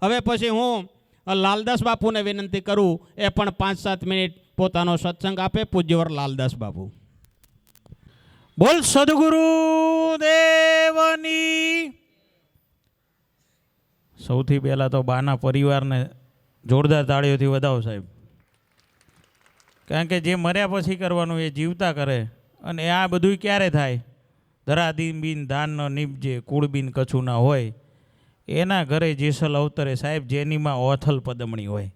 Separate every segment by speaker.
Speaker 1: હવે પછી હું લાલદાસ બાપુને વિનંતી કરું, એ પણ 5-7 મિનિટ પોતાનો સત્સંગ આપે. પૂજ્યવર લાલદાસ બાપુ.
Speaker 2: બોલ સદગુરુ દેવની. સૌથી પહેલાં તો બાના પરિવારને જોરદાર તાળીઓથી વધાવો સાહેબ. કારણ કે જે મર્યા પછી કરવાનું એ જીવતા કરે. અને આ બધું ક્યારે થાય? ધરાધીન બિન ધાન ન નીપજે, કુળબીન કછું ના હોય. એના ઘરે જેસલ અવતરે સાહેબ, જેનીમાં ઓથલ પદમણી હોય.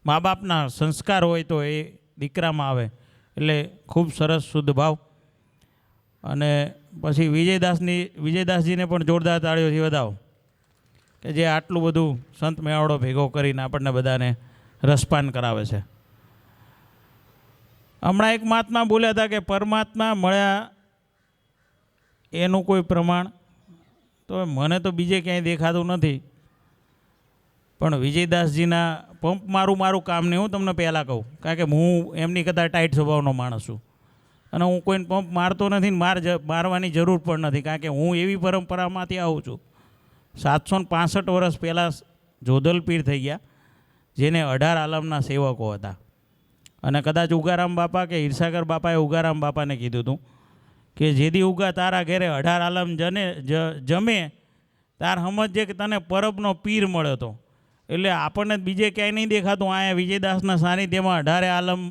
Speaker 2: મા બાપના સંસ્કાર હોય તો એ દીકરામાં આવે. એટલે ખૂબ સરસ શુદ્ધ ભાવ. અને પછી વિજયદાસજીને પણ જોરદાર તાળીઓથી વધાવો કે જે આટલું બધું સંત મેળાવડો ભેગો કરીને આપણને બધાને રસપાન કરાવે છે. હમણાં એક મહાત્મા બોલ્યા હતા કે પરમાત્મા મળ્યા એનું કોઈ પ્રમાણ તો મને તો બીજે ક્યાંય દેખાતું નથી. પણ વિજયદાસજીના પંપ મારું કામ નહીં, હું તમને પહેલાં કહું. કારણ કે હું એમની કરતાં ટાઈટ સ્વભાવનો માણસ છું. અને હું કોઈને પંપ મારતો નથી ને મારવાની જરૂર પણ નથી. કારણ કે હું એવી પરંપરામાંથી આવું છું. 765 વર્ષ પહેલાં જોધલ પીર થઈ ગયા, જેને 18 આલમના સેવકો હતા. અને કદાચ ઉગારામ બાપા કે ઈર્ષાગર બાપાએ ઉગારામ બાપાને કીધું હતું કે જેદી ઉગા તારા ઘેરે 18 આલમ જમે તાર સમજજે કે તને પરબનો પીર મળ્યો હતો. એટલે આપણને બીજે ક્યાંય નહીં દેખાતું, અહીંયા વિજયદાસના સાનિધ્યમાં 18 આલમ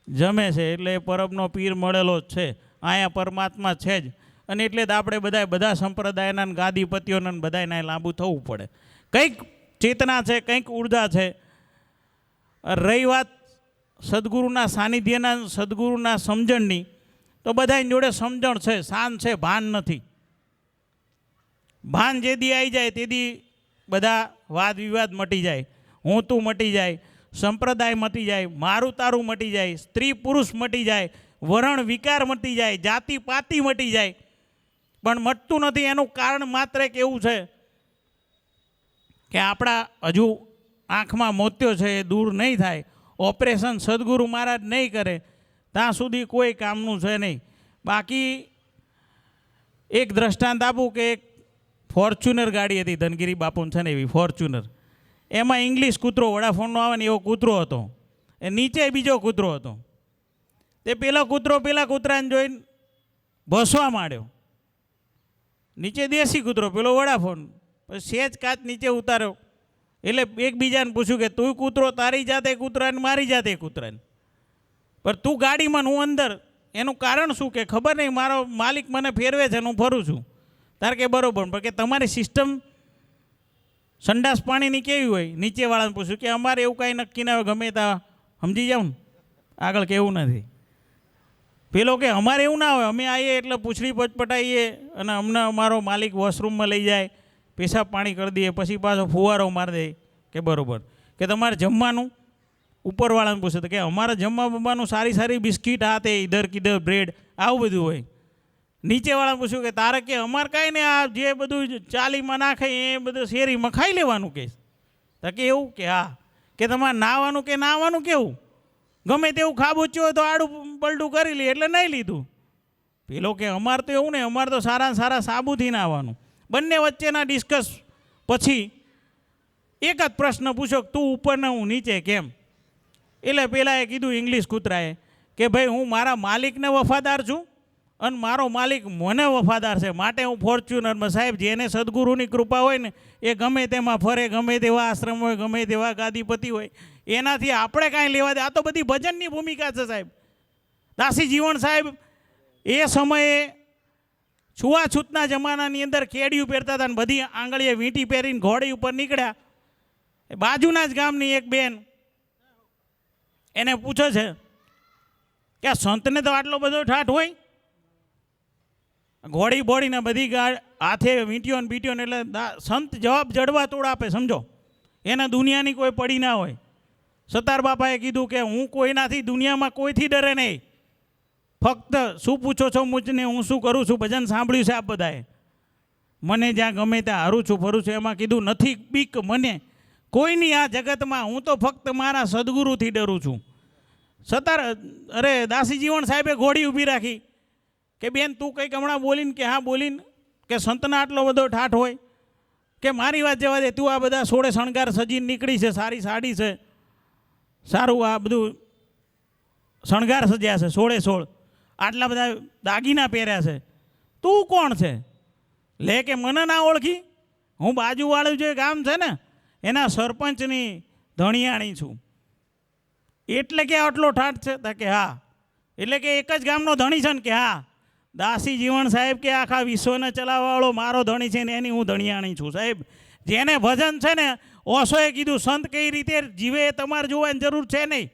Speaker 2: જમે છે. એટલે પરબનો પીર મળેલો જ છે. અહીંયા પરમાત્મા છે જ. અને એટલે જ આપણે બધા સંપ્રદાયના ગાદીપતિઓને બધાને લાંબુ થવું પડે. કંઈક ચેતના છે, કંઈક ઉર્જા છે. રહી વાત સદગુરુના સાનિધ્યના, સદગુરુના સમજણની, તો બધાની જોડે સમજણ છે, શાન છે, ભાન નથી. ભાન જેદી આવી જાય તેદી બધા વાદ વિવાદ મટી જાય, હું તું મટી જાય, સંપ્રદાય મટી જાય, મારું તારું મટી જાય, સ્ત્રી પુરુષ મટી જાય, વરણ વિકાર મટી જાય, જાતિ પાતિ મટી જાય. પણ મટતું નથી. એનું કારણ માત્ર એક એવું છે કે આપણા હજુ આંખમાં મોતિયો છે એ દૂર નહીં થાય, ઓપરેશન સદગુરુ મહારાજ નહીં કરે ત્યાં સુધી કોઈ કામનું છે નહીં. બાકી એક દ્રષ્ટાંત આપું કે એક ફોર્ચ્યુનર ગાડી હતી, ધનગીરી બાપુને છે ને એવી ફોર્ચ્યુનર. એમાં ઇંગ્લિશ કૂતરો વડાફોનનો આવે ને એવો કૂતરો હતો. એ નીચે બીજો કૂતરો હતો. તે પેલો કૂતરો પેલા કૂતરાને જોઈને ભસવા માંડ્યો. નીચે દેશી કૂતરો, પેલો વડાફોન. પછી સેજ કાચ નીચે ઉતાર્યો. એટલે એકબીજાને પૂછ્યું કે તું કૂતરો તારી જાતે કૂતરાને, મારી જાતે કૂતરાને, પણ તું ગાડીમાં હું અંદર. એનું કારણ શું કે ખબર નહીં, મારો માલિક મને ફેરવે છે, હું ફરું છું. તારે કે બરોબર, પણ કે તમારી સિસ્ટમ સંડાસ પાણીની કેવી હોય? નીચેવાળાને પૂછ્યું કે અમારે એવું કાંઈ નક્કી ના હોય, ગમે ત્યાં સમજી જાઉં ને, આગળ કેવું નથી. પેલો કે અમારે એવું ના હોય, અમે આવીએ એટલે પૂછડી પટપટાઈએ અને અમને અમારો માલિક વોશરૂમમાં લઈ જાય, પેશાબ પાણી કરી દઈએ, પછી પાછો ફુવારો મારી દે. કે બરોબર. કે તમારે જમવાનું? ઉપરવાળાને પૂછે તો કે અમારે જમવાનું સારી સારી બિસ્કીટ, આ તે ઇધર કિધર બ્રેડ, આવું બધું હોય. નીચેવાળાને પૂછ્યું કે તારે કે અમારે કાંઈ ને આ જે બધું ચાલીમાં નાખે એ બધું શેરીમાં ખાઈ લેવાનું કે? તો કે એવું કે હા. કે તમારે નાહવાનું કે નાહવાનું કેવું? ગમે તેવું ખાબોચ્યું હોય તો આડું પલટું કરી લે એટલે નહીં લીધું. પેલો કે અમારે તો એવું નહીં, અમારે તો સારા સારા સાબુથી નાહવાનું. બંને વચ્ચેના ડિસ્કસ પછી એક જ પ્રશ્ન પૂછ્યો, તું ઉપર ને હું નીચે કેમ? એટલે પેલાએ કીધું ઇંગ્લિશ કૂતરાએ કે ભાઈ હું મારા માલિકને વફાદાર છું અને મારો માલિક મને વફાદાર છે, માટે હું ફોર્ચ્યુનરમાં. સાહેબ, જેને સદગુરુની કૃપા હોય ને એ ગમે તેમાં ફરે, ગમે તેવા આશ્રમ હોય, ગમે તેવા ગાદીપતિ હોય, એનાથી આપણે કાંઈ લેવા દે. આ તો બધી ભજનની ભૂમિકા છે સાહેબ. દાસી જીવણ સાહેબ એ સમયે છૂઆછૂતના જમાનાની અંદર કેડિયું પહેરતા હતા ને બધી આંગળીએ વીંટી પહેરીને ઘોડી ઉપર નીકળ્યા. બાજુના જ ગામની એક બેન એને પૂછે છે કે આ સંતને તો આટલો બધો ઠાઠ હોય, ઘોડી બોડીને બધી હાથે વીંટીઓ ને બીટીઓ ને. એટલે સંત જવાબ જડવા તોડ આપે, સમજો. એને દુનિયાની કોઈ પડી ના હોય. સતાર બાપાએ કીધું કે હું કોઈનાથી દુનિયામાં કોઈથી ડરે નહીં, ફક્ત શું પૂછો છો મુજને, હું શું કરું છું? ભજન સાંભળ્યું છે આપ બધાએ. મને જ્યાં ગમે ત્યાં હરું છું ફરું છું. એમાં કીધું નથી બીક મને કોઈની આ જગતમાં, હું તો ફક્ત મારા સદગુરુથી ડરું છું. દાસી જીવણ સાહેબે ઘોડી ઊભી રાખી કે બેન તું કંઈક હમણાં બોલીને કે હા બોલીને કે સંતના આટલો બધો ઠાઠ હોય? કે મારી વાત જવા દે, તું આ બધા સોળે શણગાર સજીને નીકળી છે, સારી સાડી છે, સારું આ બધું શણગાર સજ્યા છે, 16 આટલા બધા દાગીના પહેર્યા છે, તું કોણ છે? લે કે મને ના ઓળખી? હું બાજુવાળું જે ગામ છે ને એના સરપંચની ધણિયાણી છું. એટલે કે આટલો ઠાઠ છે? તા કે હા. એટલે કે એક જ ગામનો ધણી છે ને? કે હા. દાસી જીવણ સાહેબ કે આખા વિશ્વને ચલાવવાવાળો મારો ધણી છે ને એની હું ધણિયાણી છું સાહેબ. જેને ભજન છે ને, ઓશોએ કીધું સંત કઈ રીતે જીવે એ તમારે જોવાની જરૂર છે નહીં.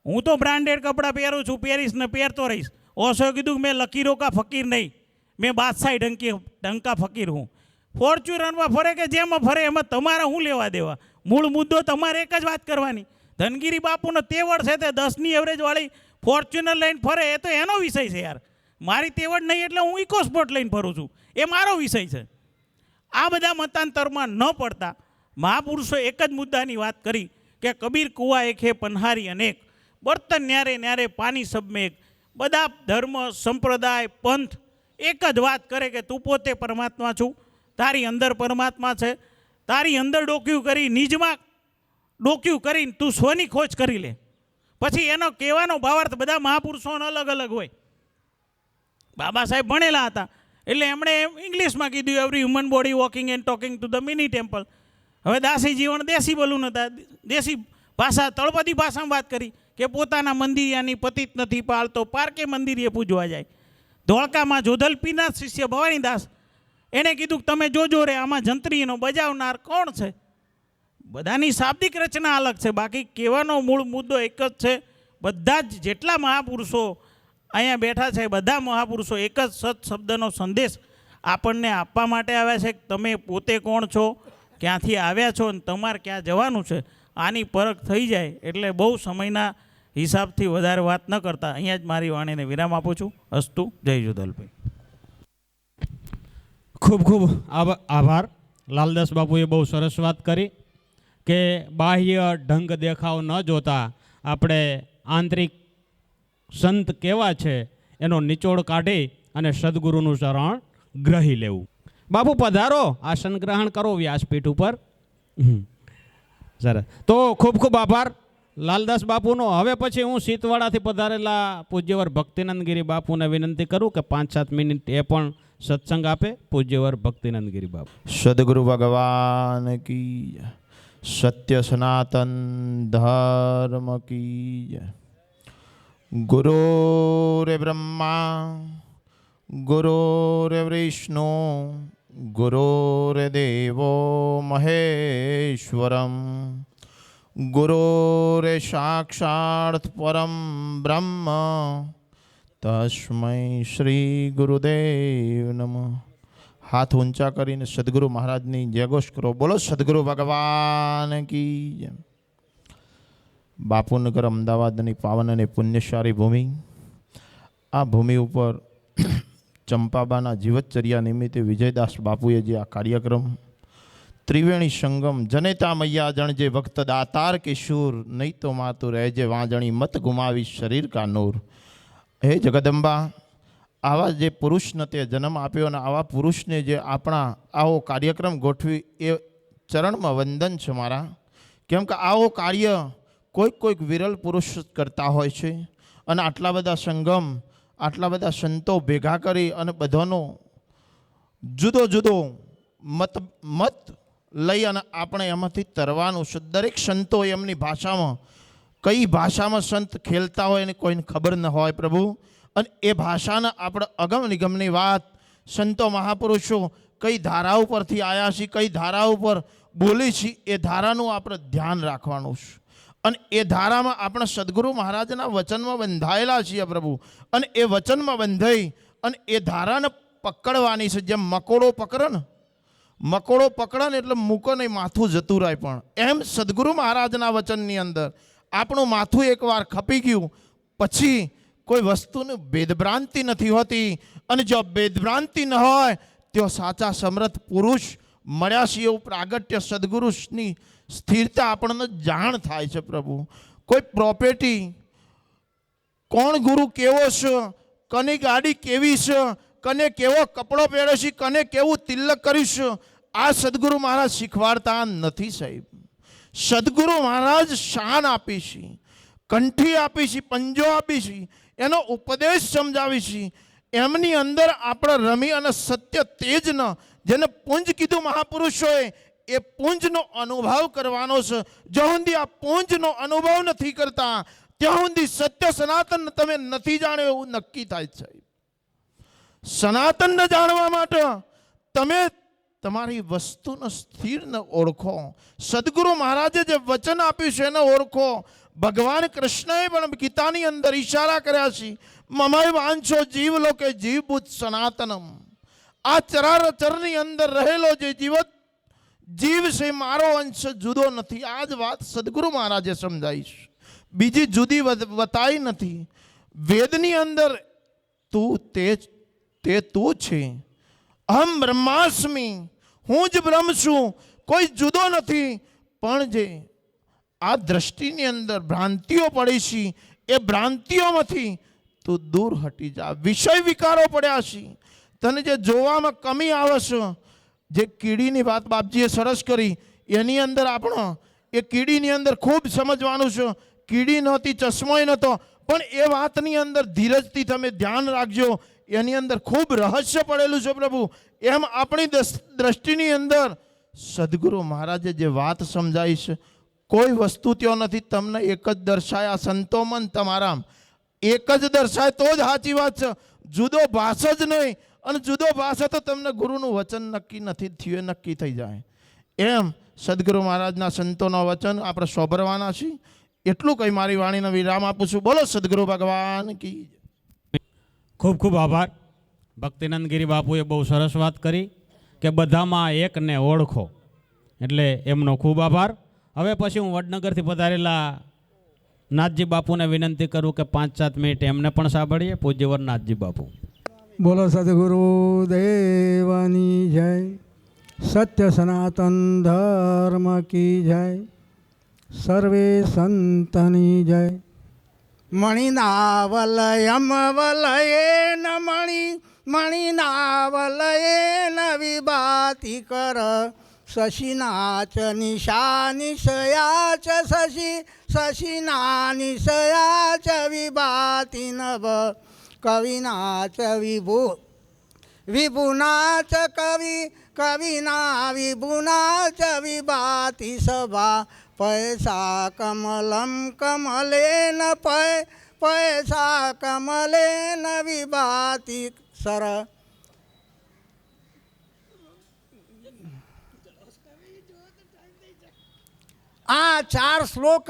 Speaker 2: હું તો બ્રાન્ડેડ કપડાં પહેરું છું, પહેરીશ ને પહેરતો રહીશ. ઓશોએ કીધું મેં લકીરો કા ફકીર નહીં, મેં બાદશાહી ઢંકા ફકીર હું. ફોર્ચ્યુનરમાં ફરે કે જેમાં ફરે એમાં તમારે શું લેવા દેવા? મૂળ મુદ્દો તમારે એક જ વાત કરવાની. ધનગીરી બાપુનો તેવડ છે તે 10ની એવરેજવાળી ફોર્ચ્યુનર લઈને ફરે, એ તો એનો વિષય છે યાર. મારી તેવડ નહીં એટલે હું ઇકોસ્પોર્ટ લઈને ફરું છું, એ મારો વિષય છે. આ બધા મતાંતરમાં ન પડતા મહાપુરુષો એક જ મુદ્દાની વાત કરી કે કબીર કુવા એક હે પન્હારી અનેક, બર્તન ન્યારે ન્યારે પાણી સબમેક. બધા ધર્મ, સંપ્રદાય, પંથ એક જ વાત કરે કે તું પોતે પરમાત્મા છું, તારી અંદર પરમાત્મા છે. તારી અંદર ડોક્યું કરી, નિજમાં ડોક્યું કરીને તું સ્વની ખોજ કરી લે. પછી એનો કહેવાનો ભાવાર્થ બધા મહાપુરુષોનો અલગ અલગ હોય. બાબા સાહેબ ભણેલા હતા એટલે એમણે ઇંગ્લિશમાં કીધું every human body walking and talking to the mini temple. હવે દાસી જીવન દેશી બોલું નતા, દેશી ભાષા તળપદી ભાષામાં વાત કરી કે પોતાના મંદિરિયાની પતિત નથી પાળતો, પારકે મંદિરીએ પૂજવા જાય. ધોળકામાં જોધલપીના શિષ્ય ભવાનીદાસ એણે કીધું તમે જોજો રે આમાં જંત્રીનો બજાવનાર કોણ છે? બધાની શાબ્દિક રચના અલગ છે, બાકી કહેવાનો મૂળ મુદ્દો એક જ છે. બધા જ જેટલા મહાપુરુષો અહીંયા બેઠા છે, બધા મહાપુરુષો એક જ સત શબ્દનો સંદેશ આપણને આપવા માટે આવ્યા છે. તમે પોતે કોણ છો, ક્યાંથી આવ્યા છો અને તમારે ક્યાં જવાનું છે, આની પરખ થઈ જાય એટલે બહુ સમયના હિસાબથી વધારે વાત ન કરતા અહીંયા જ મારી વાણીને વિરામ આપું છું. અસ્તુ. જય જોધલભાઈ.
Speaker 1: ખૂબ ખૂબ આભાર. લાલદાસ બાપુએ બહુ સરસ વાત કરી કે બાહ્ય ઢંગ દેખાવ ન જોતા આપણે આંતરિક સંત કેવા છે એનો નિચોડ કાઢી અને સદગુરુનું શરણ ગ્રહી લેવું. બાપુ પધારો, આસન ગ્રહણ કરો વ્યાસપીઠ ઉપર. સરસ. તો ખૂબ ખૂબ આભાર લાલદાસ બાપુનો. હવે પછી હું સીતવાડાથી પધારેલા પૂજ્યવર ભક્તિનંદગીરી બાપુને વિનંતી કરું કે 5-7 મિનિટ એ પણ સત્સંગ આપે. પૂજ્યવર ભક્તિનંદગીરી બાપુ.
Speaker 3: સદગુરુ ભગવાન કી, સત્ય સનાતન ધર્મ કી. ગુરુરે બ્રહ્મા ગુરુરે વિષ્ણુ ગુરુરે દેવો મહેશ્વરમ ગુરુરે સાક્ષાત પરમ બ્રહ્મ તસ્મૈ શ્રી ગુરુદેવ નમઃ. હાથ ઊંચા કરીને સદગુરુ મહારાજની જયઘોષ કરો. બોલો સદગુરુ ભગવાન કી. બાપુનગર અમદાવાદની પાવન અને પુણ્યશાળી ભૂમિ. આ ભૂમિ ઉપર ચંપાબાના જીવતચર્યા નિમિત્તે વિજયદાસ બાપુએ જે આ કાર્યક્રમ ત્રિવેણી સંગમ જનેતા મૈયા જણ જે ભક્ત દાતાર કિશોર નહીં તો માતું રહેજે વાંજણી મત ગુમાવી શરીર કા નૂર. હે જગદંબા, આવા જે પુરુષને તે જન્મ આપ્યો અને આવા પુરુષને જે આપણા આવો કાર્યક્રમ ગોઠવી એ ચરણમાં વંદન છે મારા. કેમ કે આવો કાર્ય કોઈક વિરલ પુરુષ કરતા હોય છે અને આટલા બધા સંગમ, આટલા બધા સંતો ભેગા કરી અને બધાનો જુદો જુદો મત લઈ અને આપણે એમાંથી તરવાનું છે. દરેક સંતો એમની ભાષામાં, કઈ ભાષામાં સંત ખેલતા હોય એને કોઈને ખબર ન હોય પ્રભુ. અને એ ભાષાના આપણે અગમ નિગમની વાત સંતો મહાપુરુષો કઈ ધારા ઉપરથી આવ્યા છે, કઈ ધારા ઉપર બોલી છે, એ ધારાનું આપણે ધ્યાન રાખવાનું છે. અને એ ધારામાં આપણે સદગુરુ મહારાજના વચનમાં બંધાયેલા છીએ પ્રભુ. અને એ વચનમાં બંધાઈ અને એ ધારાને પકડવાની છે. જેમ મકોડો પકડે ને, મકોડો પકડે ને એટલે મૂકો નહીં, માથું જતું રહે. પણ એમ સદગુરુ મહારાજના વચનની અંદર આપણું માથું એકવાર ખપી ગયું પછી કોઈ વસ્તુની ભેદભ્રાંતિ નથી હોતી. અને જો ભેદભ્રાંતિ ન હોય તો સાચા સમર્થ પુરુષ મળ્યા છે એવું પ્રાગટ્ય સદગુરુની સ્થિરતા આપણને જાણ થાય છે પ્રભુ. કોઈ પ્રોપર્ટી, કોણ ગુરુ કેવો છે, કની ગાડી કેવી છે, કને કેવો કપડો પહેર્યો છે, કને કેવું તિલક કર્યું છે, આ સદગુરુ મહારાજ શીખવાડતા નથી સાહેબ. સદગુરુ મહારાજ શાન આપી છે, કંઠી આપી છે, પંજો આપી છે, એનો ઉપદેશ સમજાવી છે. એમની અંદર આપણે રમી અને સત્ય તેજન જેને પુંજ કીધું મહાપુરુષોએ, એ પુંજનો અનુભવ કરવાનો છે. જ્યાં સુધી આ પુંજનો અનુભવ નથી કરતા ત્યાં સુધી સત્ય સનાતન તમે નથી જાણ્યો એવું નક્કી થાય છે. સનાતનને જાણવા માટે તમે તમારી વસ્તુને સ્થિરને ઓળખો. સદગુરુ મહારાજે જે વચન આપ્યું છે એને ઓળખો. ભગવાન કૃષ્ણએ પણ ગીતાની અંદર ઈશારા કર્યા છે, મમય વાંછો જીવ લોકે જીવભૂત સનાતનમ. આ ચરાચરની અંદર રહેલો જે જીવ છે મારો અંશ જુદો નથી. આ જ વાત સદગુરુ મહારાજે સમજાવી છે, બીજી જુદી બતાવી નથી. વેદની અંદર તે તું છે. અહમ બ્રહ્માસ્મિ, હું જ બ્રહ્મ છું, કોઈ જુદો નથી. પણ જે આ દ્રષ્ટિની અંદર ભ્રાંતિઓ પડી છે એ ભ્રાંતિઓમાંથી તું દૂર હટી જા. વિષય વિકારો પડ્યા છે, તને જે જોવામાં કમી આવે છે, જે કીડીની વાત બાપજીએ સરસ કરી, એની અંદર આપણો એ કીડીની અંદર ખૂબ સમજવાનું છે. કીડી નહોતી, ચશ્મોય નહોતો, પણ એ વાતની અંદર ધીરજથી તમે ધ્યાન રાખજો. એની અંદર ખૂબ રહસ્ય પડેલું છે પ્રભુ. એમ આપણી દ્રષ્ટિની અંદર સદગુરુ મહારાજે જે વાત સમજાવી છે, કોઈ વસ્તુ ત્યાં નથી. તમને એક જ દર્શાયા સંતો મન તમારામ, એક જ દર્શાય તો જ સાચી વાત છે. જુદો ભાષ જ નહીં, અને જુદો ભાષા તો તમને ગુરુનું વચન નક્કી નથી થયું, એ નક્કી થઈ જાય. એમ સદગુરુ મહારાજના સંતોના વચન આપણે સોભરવાના છીએ. એટલું કંઈ મારી વાણીનો વિરામ આપું છું. બોલો સદગુરુ ભગવાન કી.
Speaker 1: ખૂબ ખૂબ આભાર. ભક્તિનંદગીરી બાપુએ બહુ સરસ વાત કરી કે બધામાં એકને ઓળખો, એટલે એમનો ખૂબ આભાર. હવે પછી હું વડનગરથી પધારેલા નાથજી બાપુને વિનંતી કરું કે 5-7 મિનિટ એમને પણ સાંભળીએ. પૂજ્યવર નાથજી બાપુ.
Speaker 4: બોલો સદગુરુ દેવની જય. સત્ય સનાતન ધર્મ કી જય. સર્વે સંતની જય. મણિનાવલયમ વલયેન મણિનાવલયેન વિભાતિ કર. શશિનાચ નિશાનિશયા ચ શશિનાનિશયા ચ વિભાતિ નભ. કવિનાચ વિભુનાચ કવિના વિભુનાચ વિભાતિ સભા. પૈસા કમલમ કમલેન પૈસા કમલેન વિભાતિ સર. આ 4 શ્લોક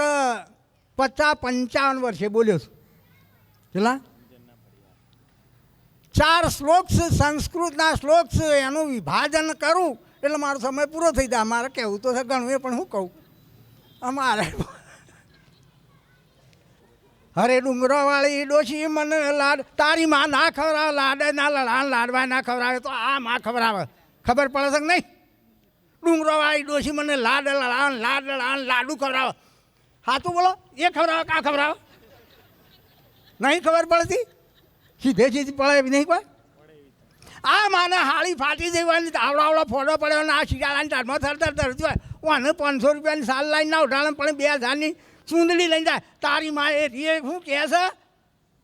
Speaker 4: 50-55 વર્ષે બોલ્યો છું. ચલા 4 શ્લોક છે, સંસ્કૃતના શ્લોક છે. એનું વિભાજન કરું એટલે મારો સમય પૂરો થઈ જાય. મારે કહેવું તો છે ઘણું, એ પણ હું કહું. અમારે હરે ડુંગરોવાળી ડોશી મને લાડ, તારી માં ના ખવડાવે, લાડે ના લડાણ લાડવા ના ખવડાવે તો આ માં ખવડાવે. ખબર પડે છે કે નહીં? ડુંગરોવાળી ડોશી મને લાડ લડાણ લાડુ ખવડાવે. હાથું બોલો, એ ખવડાવે કા ખવડાવે? નહીં ખબર પડતી, સીધે સીધી પડે એવી નહીં કોઈ. આ માને હાળી ફાટી દેવાની, આવડા ફોડો પડ્યો ને આ શિયાળાની ટાળમાં થરથર થરતી હોય. ઓને 500 રૂપિયાની સાલ લાઈને ના ઉઠાડે, પણ 2000ની ચૂંદડી લઈને જાય. તારી માં એ શું કહે છે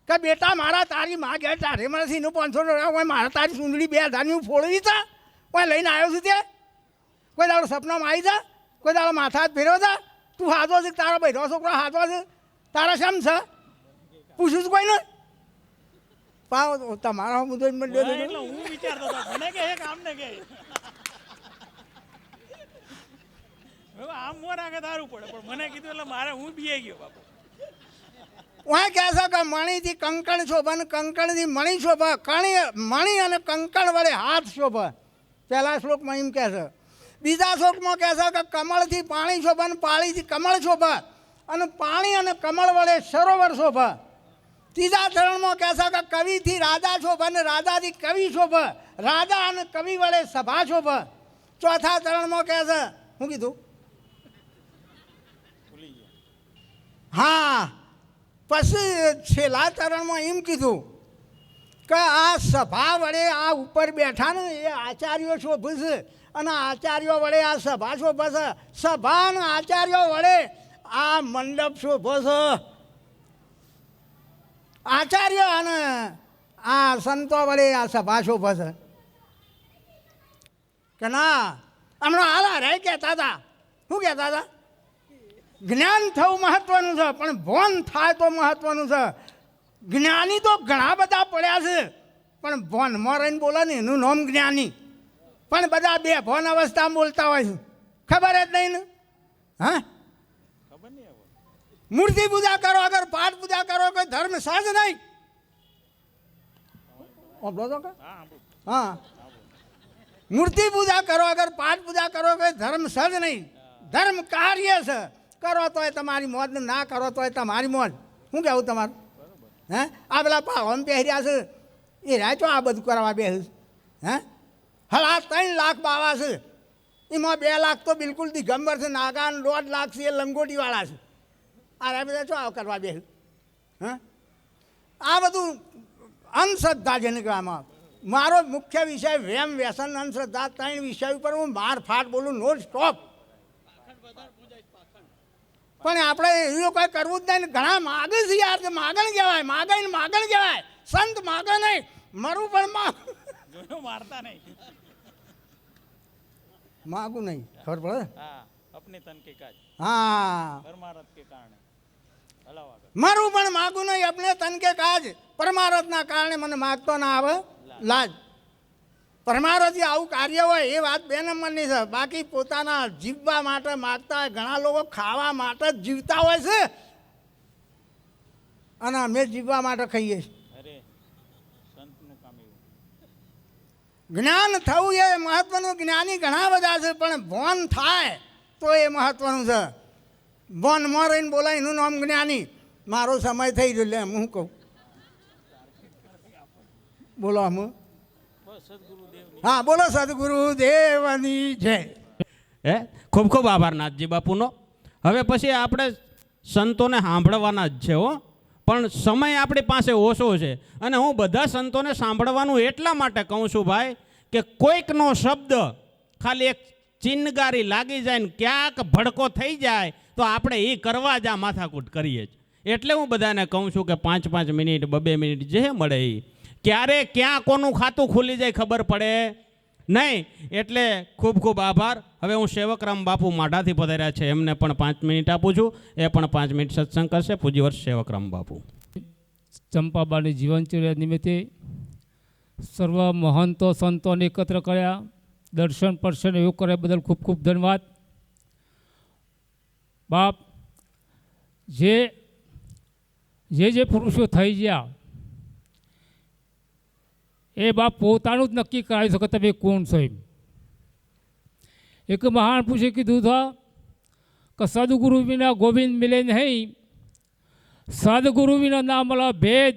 Speaker 4: કે બેટા મારા તારી માં ગયા તારે મને એનું 500 હોય, મારા તારી ચૂંદડી 2000ની હું ફોડવી હતા, કોઈ લઈને આવ્યો છું તે. કોઈ દાડો સપનામાં આવી જા, કોઈ દાડો માથા હાથ ફેરવો તા. તું હાથો છે, તારો બહેરો છોકરો હાથો છે, તારા શેમ છે પૂછું છું કોઈ ને. પાવ તમારા મુદ્દો
Speaker 2: હું વિચારતો હતો મને કે એક આમને કે આમ મોરા કે દારૂ પડે, પણ મને કીધું એટલે મારે હું બીએ ગયો બાપુ.
Speaker 4: ઓય કહે છે કે મણીથી કંકણ શોભા ને કંકણથી મણી શોભા. મણી અને કંકણ વડે હાથ શોભા. પહેલા શ્લોકમાં એમ કહે છે. બીજા શ્લોકમાં કહે છે કે કમળથી પાણી શોભા ને પાણીથી કમળ શોભા, અને પાણી અને કમળ વડે સરોવર શોભા. ત્રીજા ચરણમાં કહે છે કે કવિથી રાજા શોભા ને રાજાથી કવિ શોભા, રાજા અને કવિ વડે સભા શોભા. ચોથા ચરણમાં કહે છે, શું કીધું? હા, પછી છેલ્લા ચરણમાં એમ કીધું કે આ સભા વડે આ ઉપર બેઠા ને એ આચાર્યો શોભે છે, અને આચાર્યો વડે આ સભા શોભે છે. સભા અને આચાર્યો વડે આ મંડપ શોભો છે. આચાર્ય અને આ સંતો વડે આ સભા શોભે છે કે ના. હમણાં હાલા રે કહેતા હતા, શું કહેતા હતા? જ્ઞાન થવું મહત્વનું છે પણ ભોન થાય તો મહત્વનું છે. જ્ઞાની તો ઘણા બધા પડ્યા છે પણ ભોનમાં રહીને બોલે ને એનું નામ જ્ઞાની. પણ બધા બે ભોન અવસ્થામાં બોલતા હોય છે, ખબર જ નહીં ને. હા, મૂર્તિ પૂજા કરો અગર પાઠ પૂજા કરો કોઈ ધર્મ સહજ નહીં. હા, મૂર્તિ પૂજા કરો અગર પાઠ પૂજા કરો કોઈ ધર્મ સહજ નહીં. ધર્મ કાર્ય છે, કરો તોય તમારી મોજ ને ના કરો તોય તમારી મોજ. શું કહેવું તમારું? હે, આ પેલા પાવન પહેર્યા છે એ રાચો આ બધું કરવા બેસે. હે, હલા 3 લાખ બાવા છે, એમાં 2 લાખ તો બિલકુલ દિગંબર છે, નાગાન 1.5 લાખ છે એ લંગોટીવાળા છે. આ બધા શું આવ કરવા બેસે? હા, આ બધું અંધશ્રદ્ધા જેને કહેવામાં. મારો મુખ્ય વિષય વેમ વ્યસન અંધશ્રદ્ધા 3 વિષય ઉપર હું માર ફાટ બોલું, નો સ્ટોપ. પણ આપણે એવું કોઈ કરવું જ નહીં. ઘણા માગે છે યાર, માગણ કહેવાય, માગણ કહેવાય. સંત માગે નહીં, મરું પણ
Speaker 2: મારતા નહીં,
Speaker 4: માગું નહીં. ખબર પડે?
Speaker 2: અપને તન કે કાજ,
Speaker 4: હા,
Speaker 2: પરમારથ કે કારણે
Speaker 4: મારું પણ માગું નહીં. અપને તન કે કાજ, પરમારથના કારણે મને માગતો ના આવે લાજ. પરમારથથી આવું કાર્ય હોય એ વાત 2 નંબરની છે. બાકી પોતાના જીવવા માટે માગતા હોય. ઘણા લોકો ખાવા માટે જ જીવતા હોય છે અને અમે જીવવા માટે ખાઈએ છીએ. જ્ઞાન થવું એ મહત્વનું. જ્ઞાની ઘણા બધા છે પણ ભોન થાય તો એ મહત્વનું છે. ભોનમાં રહીને બોલાય એનું નામ જ્ઞાની. મારો સમય થઈ ગયો, લે હું કહું. બોલો હું. હા, બોલો સદગુરુ દેવની જય.
Speaker 1: હે, ખૂબ ખૂબ આભાર નાથજી બાપુનો. હવે પછી આપણે સંતોને સાંભળવાના જ છે હો, પણ સમય આપણી પાસે ઓછો છે. અને હું બધા સંતોને સાંભળવાનું એટલા માટે કહું છું ભાઈ કે કોઈકનો શબ્દ ખાલી એક ચિનગારી લાગી જાય ને ક્યાંક ભડકો થઈ જાય તો આપણે એ કરવા જ આ માથાકૂટ કરીએ જ. એટલે હું બધાને કહું છું કે 5-5 મિનિટ 2-2 મિનિટ જે મળે એ. ક્યારે ક્યાં કોનું ખાતું ખુલી જાય ખબર પડે નહીં. એટલે ખૂબ ખૂબ આભાર. હવે હું સેવકરામ બાપુ માઢાથી પધાર્યા છે, એમને પણ 5 મિનિટ આપું છું. એ પણ 5 મિનિટ સત્સંગ કરશે. પૂજ્યવર્ષ સેવકરામ બાપુ.
Speaker 5: ચંપાબાની જીવનચર્યા નિમિત્તે સર્વ મહંતો સંતોને એકત્ર કર્યા, દર્શન પરશન એવું કરે બદલ ખૂબ ખૂબ ધન્યવાદ. બાપ, જે પુરુષો થઈ ગયા એ બાપ પોતાનું જ નક્કી કરાવી શકો તમે કોણ છો એમ. એક મહાન પુરુષે કીધું હતું કે સદગુરુ વિના ગોવિંદ મિલે નહીં, સદગુરુ વિના ના મળે ભેદ,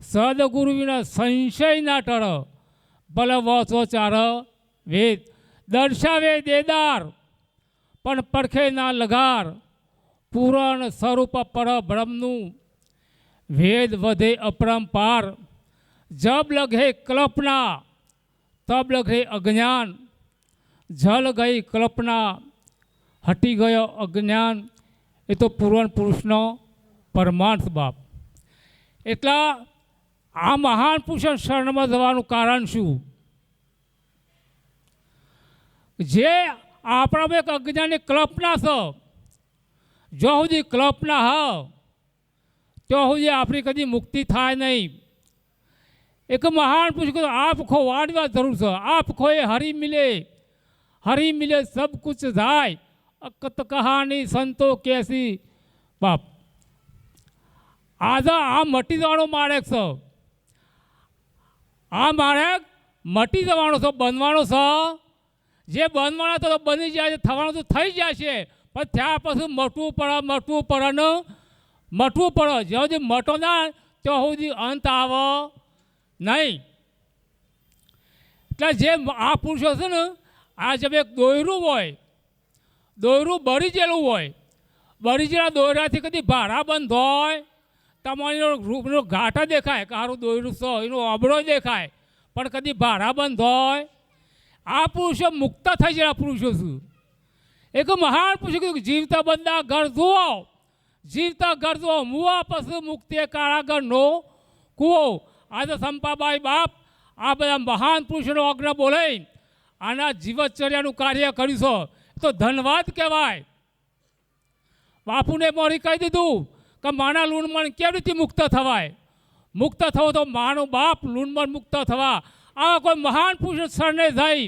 Speaker 5: સદગુરુ વિના સંશય ના ટળ, બલવસો ચાર વેદ. દર્શાવે દેદાર પણ પડખે ના લગાર, પૂરણ સ્વરૂપ પર બ્રહ્મનું, વેદ વધે અપરંપાર. જબ લગે કલ્પના તબ લગે અજ્ઞાન, જલ ગઈ કલ્પના હટી ગયો અજ્ઞાન. એ તો પૂર્ણ પુરુષનો પરમાર્થ બાપ. એટલા આ મહાન પુરુષ શરણમાં જવાનું કારણ શું? જે આપણામાં એક અજ્ઞાનની કલ્પના છે, જો સુધી કલ્પના હ ત્યાં સુધી આપણી કદી મુક્તિ થાય નહીં. એક મહાન પુરુષ કહ્યું આપ ખો વાળવા જરૂર છે. આપ ખો એ હરી મિલે સબ કુછ જાય, અકત કહાની સંતો કેસી. બાપ, આજે આ મટી જવાનો માળક છે. આ માળક મટી જવાનો છે, બનવાનો છે. જે બનવાનો તો બની જાય, થવાનું તો થઈ જાય છે, પણ ત્યાં પછી મટવું પડે. જ્યાં સુધી મટો ના ત્યાં સુધી અંત આવે નહીં. એટલે જે આ પુરુષો છે ને, આ જેમ એક દોયરું હોય, દોયરું બળી ગયેલું હોય, બળી ગયેલા દોયરાથી કદી ભાડા બંધ હોય, તમારી ઘાટા દેખાય કે સારું દોયરું છે, એનો અબળો દેખાય, પણ કદી ભાડા બંધ હોય. આ પુરુષો મુક્ત થઈ ગયેલા પુરુષો છું. એક મહાન પુરુષે કીધું કે જીવતા બંદા ઘર જુઓ, જીવતા ઘર જુઓ, મુવા પશુ મુક્તિ કારાગરનો કૂવો. આજે સંપાબાઈ બાપ આ બધા મહાન પુરુષોનો અગ્ર બોલાઈ આના જીવનચર્યાનું કાર્ય કર્યું છે તો ધન્યવાદ કહેવાય. બાપુને મોરી કહી દીધું કે માના લૂણમણ કેવી રીતે મુક્ત થવાય. મુક્ત થવો તો માનો બાપ લૂણમણ મુક્ત થવા આવા કોઈ મહાન પુરુષ શરણે થઈ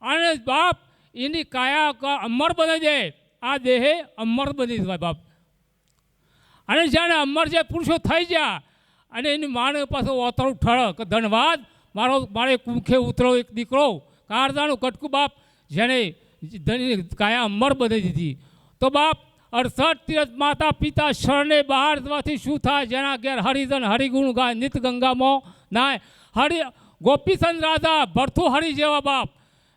Speaker 5: અને બાપ એની કાયા અમર બનાવી દે. આ દેહે અમર બની જાય બાપ. અને જાણે અમર જે પુરુષો થઈ ગયા અને એની માને પાછો ઓતરું ઠળ કે ધન્યવાદ મારે કુંખે ઉતરો એક દીકરો કારદાનું કટકું બાપ જેને કાયા અમર બનાવી દીધી. તો બાપ 68 તીરથ માતા પિતા શરણે બહાર જવાથી શું થાય? જેના ઘેર હરિજન હરિગુણ ગાય નિત ગંગામાં નાય. ગોપીચંદ રાજા ભરથુ હરિ જેવા બાપ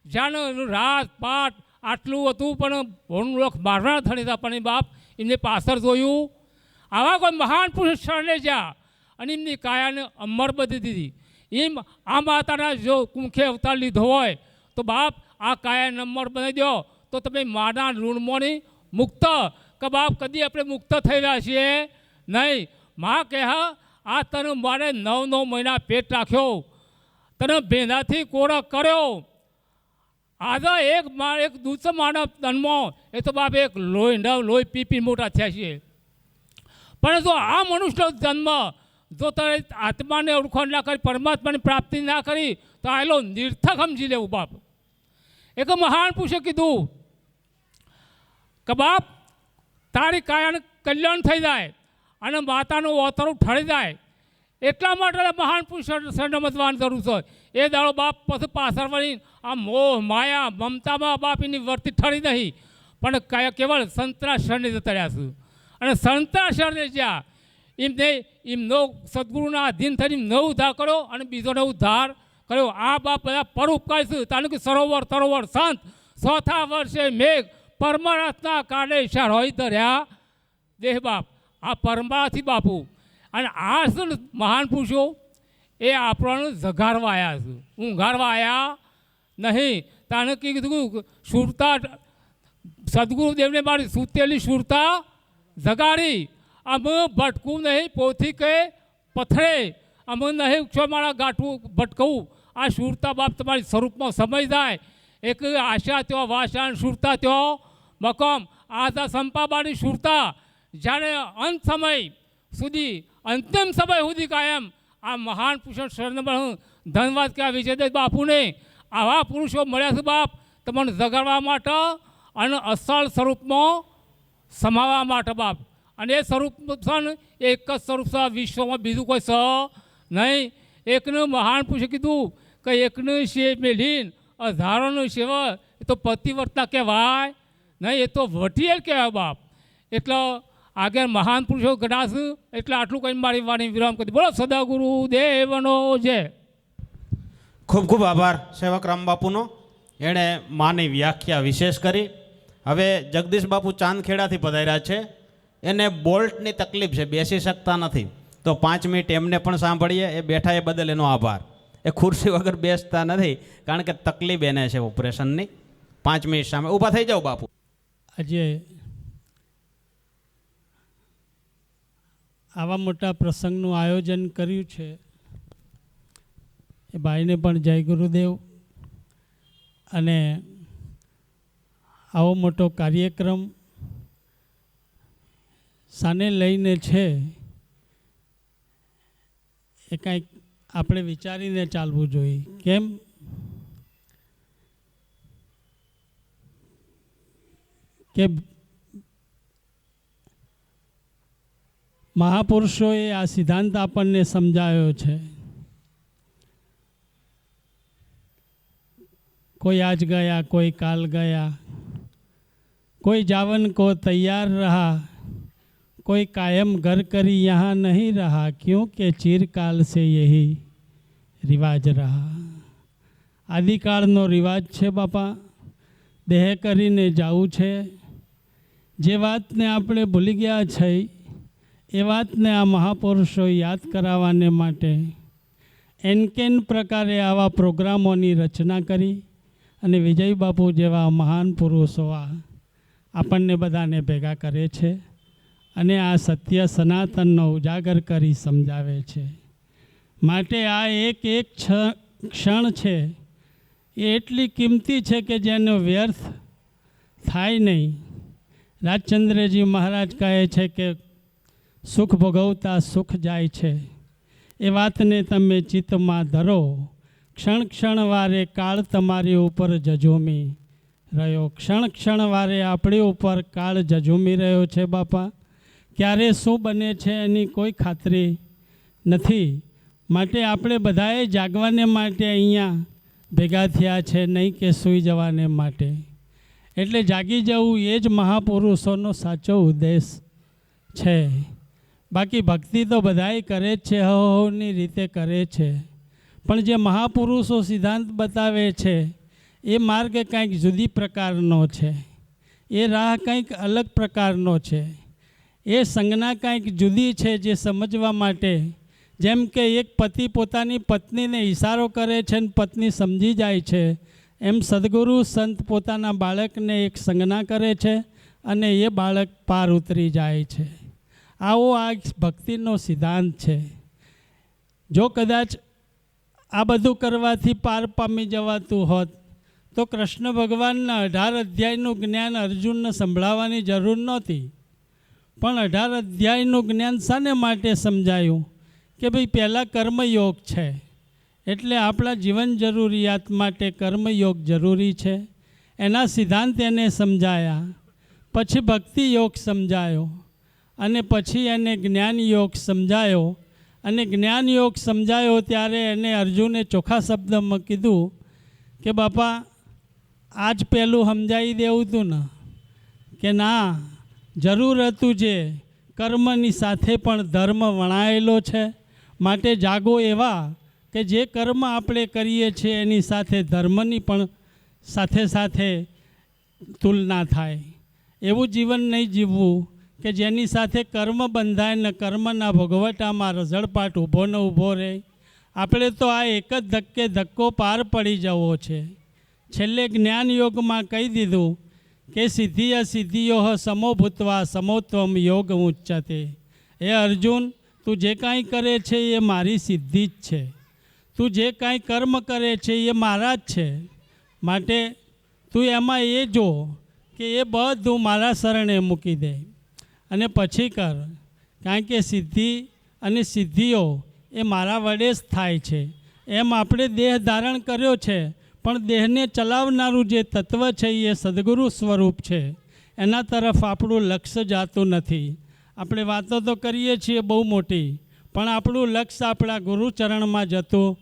Speaker 5: જાણે રાત પાટ આટલું હતું પણ ભોળું મારનાર થણી હતા પણ બાપ એમને પાછળ જોયું. આવા કોઈ મહાન પુરુષ શરણે જ્યાં અને એમની કાયાને અમર બધી દીધી. એમ આ માતાના જો કુંખે અવતાર લીધો હોય તો બાપ આ કાયાને અમર બનાવી દો તો તમે માના ઋણમોની મુક્ત કે બાપ કદી આપણે મુક્ત થઈ રહ્યા છીએ નહીં. માં કહે આ તને મારે 9 મહિના પેટ રાખ્યો, તને ભેંદાથી કોરક કર્યો. આજે એક દૂધ માનવ જન્મો એ તો બાપ એક લોહી પી મોટા થયા છીએ. પણ જો આ મનુષ્યનો જન્મ જો તારે આત્માને ઓળખાણ ના કરી પરમાત્માની પ્રાપ્તિ ના કરી તો આયલો નિર્થક સમજી લેવું બાપ. એક મહાન પુરુષે કીધું કે બાપ તારી કાયાને કલ્યાણ થઈ જાય અને માતાનું ઓતરું ઠળી જાય એટલા માટે મહાન પુરુષ શરણમતવાની જરૂર છે. એ દાડો બાપ પછી પાછળ વળી આ મોહ માયા મમતામાં બાપ એની વર્તી ઠળી નહીં પણ કેવળ સંતરા શરણે તળ્યા છે. અને સંતરા શરણે જ્યાં એમને એમનો સદગુરુના અધીન થઈને એમનો ઉદ્ધાર કર્યો અને બીજોનો ઉદ્ધાર કર્યો. આ બાપ બધા પરોપકાર છે. તાનું કે સરોવર તરોવર સંત 4થા વર્ષે મેઘ પરમાર્થના કારણે હોય ધર્યા દેહ બાપ. આ પરમાથી બાપુ અને આ શું મહાન પુરુષો એ આપણને જગાડવા આવ્યા છે, ઊંઘાડવા આવ્યા નહીં. તાને કીધું સુરતા સદગુરુદેવને મારી સૂતેલી સુરતા જગાડી. અમે ભટકવું નહીં પોથી કે પથરે, અમે નહીં છો મારા ગાંઠવું ભટકવું. આ સુરતા બાપ તમારી સ્વરૂપમાં સમય જાય. એક આશા ત્યો વાસા સુરતા ત્યો મકોમ. આ સંપાબાની સુરતા જાણે અંત સમય સુધી અંતિમ સમય સુધી કાયમ આ મહાન પુરુષ શરણ ધન્યવાદ કહેવા વિજયદાસ બાપુને. આવા પુરુષો મળ્યા છે બાપ તમને જગાડવા માટે અને અસલ સ્વરૂપમાં સમાવવા માટે બાપ. અને એ સ્વરૂપ છે ને એક જ સ્વરૂપ છે વિશ્વમાં બીજું કોઈ છે નહીં. એકનું મહાન પુરુષે કીધું કે એકનું છે મેલીન હજારોનું સેવા એ તો પતિવર્તા કહેવાય નહીં, એ તો વટીએલ કહેવાય બાપ. એટલે આગળ મહાન પુરુષો ગણાશે. એટલે આટલું કહીને મારી વાણી વિરામ કરી. બોલો સદાગુરુ દેવનો જય.
Speaker 1: ખૂબ ખૂબ આભાર સેવક રામ બાપુનો. એણે માની વ્યાખ્યા વિશેષ કરી. હવે જગદીશ બાપુ ચાંદખેડાથી પધાર્યા છે. એને બોલ્ટની તકલીફ છે, બેસી શકતા નથી. તો 5 મિનિટ એમને પણ સાંભળીએ. એ બેઠા એ બદલ એનો આભાર. એ ખુરશી વગર બેસતા નથી કારણ કે તકલીફ એને છે ઓપરેશનની. 5 મિનિટ સામે ઊભા થઈ જાઓ બાપુ.
Speaker 6: આજે આવા મોટા પ્રસંગનું આયોજન કર્યું છે એ ભાઈને પણ જય ગુરુદેવ. અને આવો મોટો કાર્યક્રમ સાને લઈને છે એ કાંઈક આપણે વિચારીને ચાલવું જોઈએ. કેમ કે મહાપુરુષોએ આ સિદ્ધાંત આપણને સમજાયો છે. કોઈ આજ ગયા, કોઈ કાલ ગયા, કોઈ जावन को तैयार रहा, कोई कायम घर करी यहाँ नहीं रहा, क्योंकि चिरकाल से यही रिवाज रहा. આદિકાળનો રિવાજ છે બાપા. દેહ કરીને જવું છે. જે વાતને આપણે ભૂલી ગયા છે એ વાતને આ મહાપુરુષો યાદ કરાવવાને માટે એનકેન પ્રકારે આવા પ્રોગ્રામોની રચના કરી અને વિજય બાપુ જેવા મહાન પુરુષો આપણને બધાને ભેગા કરે છે અને આ સત્ય સનાતનનો ઉજાગર કરી સમજાવે છે. માટે આ એક ક્ષણ છે એ એટલી કિંમતી છે કે જેનો વ્યર્થ થાય નહીં. રાજચંદ્રજી મહારાજ કહે છે કે સુખ ભોગવતા સુખ જાય છે. એ વાતને તમે ચિત્તમાં ધરો. ક્ષણ ક્ષણ વારે કાળ તમારી ઉપર જજુમી રહ્યો. ક્ષણ ક્ષણ વારે આપણી ઉપર કાળ જજુમી રહ્યો છે બાપા. ક્યારે શું બને છે એની કોઈ ખાતરી નથી. માટે આપણે બધાએ જાગવાને માટે અહીંયા ભેગા થયા છે, નહીં કે સૂઈ જવાને માટે. એટલે જાગી જવું એ જ મહાપુરુષોનો સાચો ઉદ્દેશ છે. બાકી ભક્તિ તો બધાએ કરે જ છે, હોની રીતે કરે છે. પણ જે મહાપુરુષો સિદ્ધાંત બતાવે છે એ માર્ગ કંઈક જુદી પ્રકારનો છે, એ રાહ કંઈક અલગ પ્રકારનો છે, એ સંજ્ઞા કંઈક જુદી છે. જે સમજવા માટે, જેમ કે એક પતિ પોતાની પત્નીને ઇશારો કરે છે ને પત્ની સમજી જાય છે, એમ સદગુરુ સંત પોતાના બાળકને એક સંજ્ઞા કરે છે અને એ બાળક પાર ઉતરી જાય છે. આવો આ ભક્તિનો સિદ્ધાંત છે. જો કદાચ આ બધું કરવાથી પાર પામી જવાતું હોત તો કૃષ્ણ ભગવાનના 18 અધ્યાયનું જ્ઞાન અર્જુનને સંભળાવવાની જરૂર નહોતી. પણ 18 અધ્યાયનું જ્ઞાન શાને માટે સમજાયું? કે ભાઈ પહેલાં કર્મયોગ છે, એટલે આપણા જીવન જરૂરિયાત માટે કર્મયોગ જરૂરી છે. એના સિદ્ધાંત એને સમજાયા. પછી ભક્તિ યોગ સમજાયો અને પછી એને જ્ઞાન યોગ સમજાયો. અને જ્ઞાન યોગ સમજાયો ત્યારે એને અર્જુને ચોખ્ખા શબ્દમાં કીધું કે બાપા આજ પહેલું સમજાવી દેવું હતું ને, કે ના, જરૂર હતું. જે કર્મની સાથે પણ ધર્મ વણાયેલો છે. માટે જાગો એવા કે જે કર્મ આપણે કરીએ છીએ એની સાથે ધર્મની પણ સાથે સાથે તુલના થાય. એવું જીવન નહીં જીવવું કે જેની સાથે કર્મ બંધાય ને કર્મના ભોગવટામાં રઝળપાટ ઊભો ને ઊભો રહે. આપણે તો આ એક જ ધક્કે ધક્કો પાર પડી જવો છે. છેલ્લે જ્ઞાન યોગમાં કહી દીધું કે સિદ્ધિ અસિદ્ધિઓ સમો ભૂતવા સમોત્વમ યોગ ઉચ્ચતે. એ અર્જુન, તું જે કાંઈ કરે છે એ મારી સિદ્ધિ જ છે. તું જે કાંઈ કર્મ કરે છે એ મારા જ છે. માટે તું એમાં એ જો કે એ બધું મારા શરણે મૂકી દે અને પછી કર. કારણ કે સિદ્ધિ અને સિદ્ધિઓ એ મારા વડે જ થાય છે. એમ આપણે દેહ ધારણ કર્યો છે, પણ દેહને ચલાવનારું જે તત્વ છે એ સદગુરુ સ્વરૂપ છે. એના તરફ આપણું લક્ષ્ય જાતું નથી. આપણે વાતો તો કરીએ છીએ બહુ મોટી, પણ આપણું લક્ષ્ય આપણા ગુરુચરણમાં જતું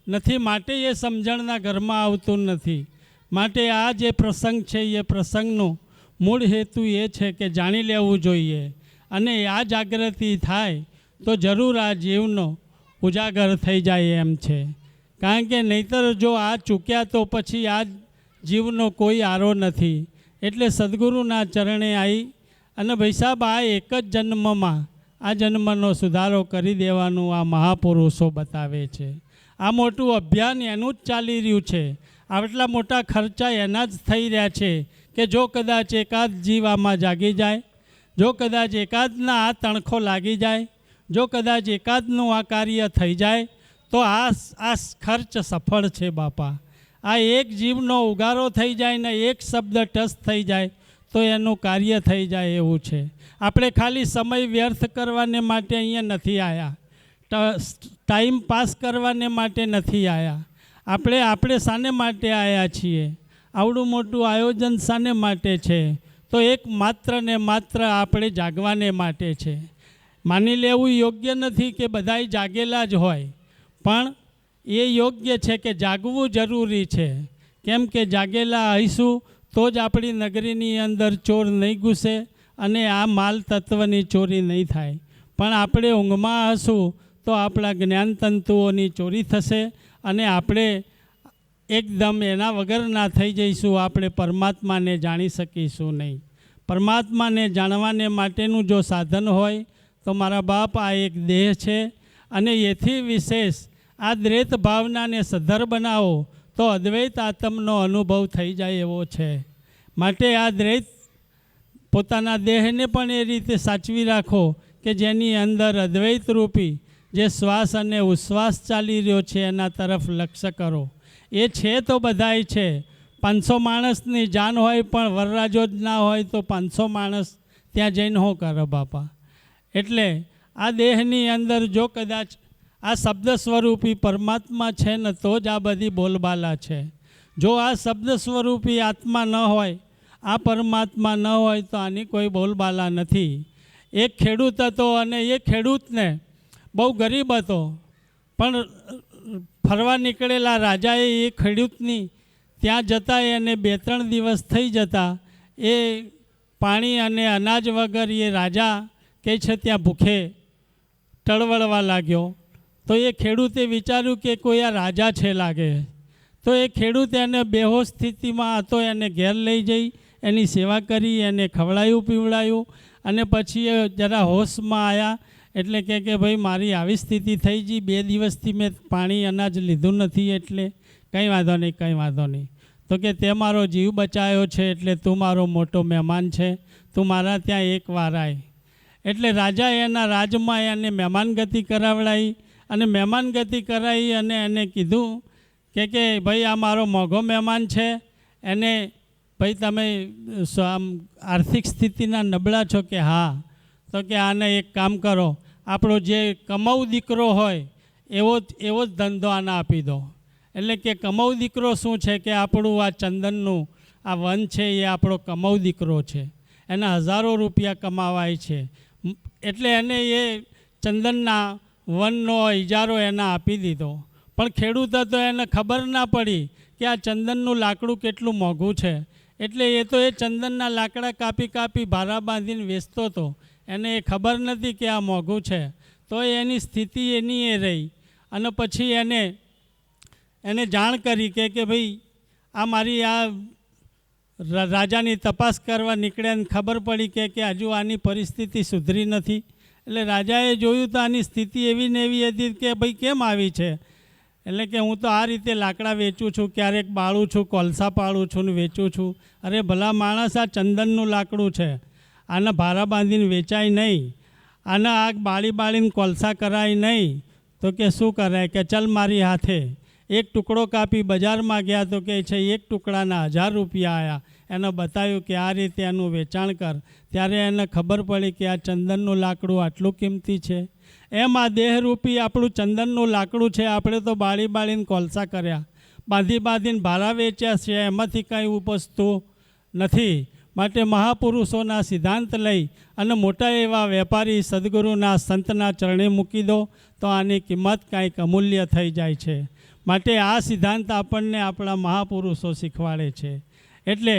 Speaker 6: નથી. માટે એ સમજણના ઘરમાં આવતું નથી. માટે આ જે પ્રસંગ છે એ પ્રસંગનો મૂળ હેતુ એ છે કે જાણી લેવું જોઈએ. અને આ જાગૃતિ થાય તો જરૂર આ જીવનો ઉજાગર થઈ જાય એમ છે. કારણ કે નહીંતર જો આ ચૂક્યા તો પછી આ જીવનો કોઈ આરો નથી. એટલે સદગુરુના ચરણે આવી અને ભાઈ સાહેબ આ એક જ જન્મમાં આ જન્મનો સુધારો કરી દેવાનું આ મહાપુરુષો બતાવે છે. આ મોટું અભિયાન એનું જ ચાલી રહ્યું છે. આટલા મોટા ખર્ચા એના જ થઈ રહ્યા છે કે જો કદાચ એકાદ જીવ આમાં જાગી જાય, જો કદાચ એકાદના આ તણખો લાગી જાય, જો કદાચ એકાદનું આ કાર્ય થઈ જાય તો આ ખર્ચ સફળ છે બાપા. આ એક જીવનો ઉગારો થઈ જાય ને એક શબ્દ ટચ થઈ જાય તો એનું કાર્ય થઈ જાય એવું છે. આપણે ખાલી સમય વ્યર્થ કરવાને માટે અહીંયા નથી આવ્યા, ટાઈમ પાસ કરવાને માટે નથી આવ્યા. આપણે શાને માટે આવ્યા છીએ? આવડું મોટું આયોજન શાને માટે છે? તો એક માત્ર ને માત્ર આપણે જાગવાને માટે છે. માની લેવું યોગ્ય નથી કે બધાય જાગેલા જ હોય, પણ એ યોગ્ય છે કે જાગવું જરૂરી છે. કેમ કે જાગેલા હઈશું તો જ આપણી નગરીની અંદર ચોર નહીં ઘૂસે અને આ માલ તત્વની ચોરી નહીં થાય. પણ આપણે ઊંઘમાં હશું તો આપણા જ્ઞાનતંતુઓની ચોરી થશે અને આપણે એકદમ એના વગરના થઈ જઈશું. આપણે પરમાત્માને જાણી શકીશું નહીં. પરમાત્માને જાણવાને માટેનું જો સાધન હોય તો મારા બાપ આ એક દેહ છે અને એથી વિશેષ આ દ્વૈત ભાવનાને સધર બનાવો તો અદ્વૈત આત્મનો અનુભવ થઈ જાય એવો છે. માટે આ દ્વૈત પોતાના દેહને પણ એ રીતે સાચવી રાખો કે જેની અંદર અદ્વૈત રૂપી જે શ્વાસ અને ઉશ્વાસ ચાલી રહ્યો છે એના તરફ લક્ષ્ય કરો. એ છે તો બધાય છે. 500 માણસની જાન હોય પણ વરરાજો જ ના હોય તો 500 માણસ ત્યાં જઈને શું કરો બાપા. એટલે આ દેહની અંદર જો કદાચ આ શબ્દ સ્વરૂપી પરમાત્મા છે ને તો જ આ બધી બોલબાલા છે. જો આ શબ્દ સ્વરૂપી આત્મા ન હોય, આ પરમાત્મા ન હોય તો આની કોઈ બોલબાલા નથી. એક ખેડૂત હતો અને એ ખેડૂતને બહુ ગરીબ હતો, પણ ફરવા નીકળેલા રાજાએ એ ખેડૂતની ત્યાં જતા એને 2-3 દિવસ થઈ જતા એ પાણી અને અનાજ વગર એ રાજા કે છે ત્યાં ભૂખે ટળવળવા લાગ્યો. તો એ ખેડૂતે વિચાર્યું કે કોઈ આ રાજા છે લાગે. તો એ ખેડૂત એને બેહોશ સ્થિતિમાં હતો એને ઘેર લઈ જઈ એની સેવા કરી, એને ખવડાયું પીવડાયું અને પછી એ જરા હોશમાં આવ્યા. એટલે કે ભાઈ મારી આવી સ્થિતિ થઈ ગઈ, 2 દિવસથી મેં પાણી અનાજ લીધું નથી, એટલે કંઈ વાંધો નહીં, કંઈ વાંધો નહીં. તો કે તે મારો જીવ બચાવ્યો છે એટલે તું મારો મોટો મહેમાન છે, તું મારા ત્યાં એકવાર આય. એટલે રાજાએ એના રાજમાં એને મહેમાનગતિ કરાવડાવી અને મહેમાનગતિ કરાવી અને એને કીધું કે ભાઈ આ મારો મોંઘો મહેમાન છે, એને ભાઈ તમે આમ આર્થિક સ્થિતિના નબળા છો કે હા? તો કે આને એક કામ કરો, આપણો જે કમાઉ દીકરો હોય એવો જ ધંધો આને આપી દો. એટલે કે કમાઉ દીકરો શું છે કે આપણું આ ચંદનનું આ વન છે એ આપણો કમાઉ દીકરો છે, એના હજારો રૂપિયા કમાવાય છે. એટલે એને એ ચંદનના વનનો ઇજારો એને આપી દીધો. પણ ખેડૂત હતો એને ખબર ના પડી કે આ ચંદનનું લાકડું કેટલું મોંઘું છે. એટલે એ તો એ ચંદનના લાકડા કાપી કાપી ભારા બાંધીને વેચતો હતો, એને એ ખબર નથી કે આ મોંઘું છે. તો એની સ્થિતિ એની એ રહી. અને પછી એને જાણ કરી કે ભાઈ આ મારી આ રાજાની તપાસ કરવા નીકળ્યા અને ખબર પડી કે હજુ આની પરિસ્થિતિ સુધરી નથી. એટલે રાજાએ જોયું તો આની સ્થિતિ એવી ને એવી હતી કે ભાઈ કેમ આવી છે. એટલે કે હું તો આ રીતે લાકડા વેચું છું, ક્યારેક બાળું છું, કોલસા પાડું છું ને વેચું છું. અરે ભલા માણસ, આ ચંદનનું લાકડું છે, આને ભારા બાંધીને વેચાય નહીં, આને આગ બાળીને કોલસા કરાય નહીં. તો કે શું કરાય? કે ચલ મારી હાથે. એક ટુકડો કાપી બજારમાં ગયા તો કે છે એક ટુકડાના 1000 રૂપિયા આવ્યા. એને બતાવ્યું કે આ રીતે એનું વેચાણ કર. ત્યારે એને ખબર પડી કે આ ચંદનનું લાકડું આટલું કિંમતી છે. એમ આ દેહરૂપી આપણું ચંદનનું લાકડું છે, આપણે તો બાળીને કોલસા કર્યા, બાંધીને ભારા વેચ્યા છે, એમાંથી કાંઈ ઉપજતું નથી. માટે મહાપુરુષોના સિદ્ધાંત લઈ અને મોટા એવા વેપારી સદગુરુના સંતના ચરણે મૂકી દો તો આની કિંમત કાંઈક અમૂલ્ય થઈ જાય છે. માટે આ સિદ્ધાંત આપણને આપણા મહાપુરુષો શીખવાડે છે. એટલે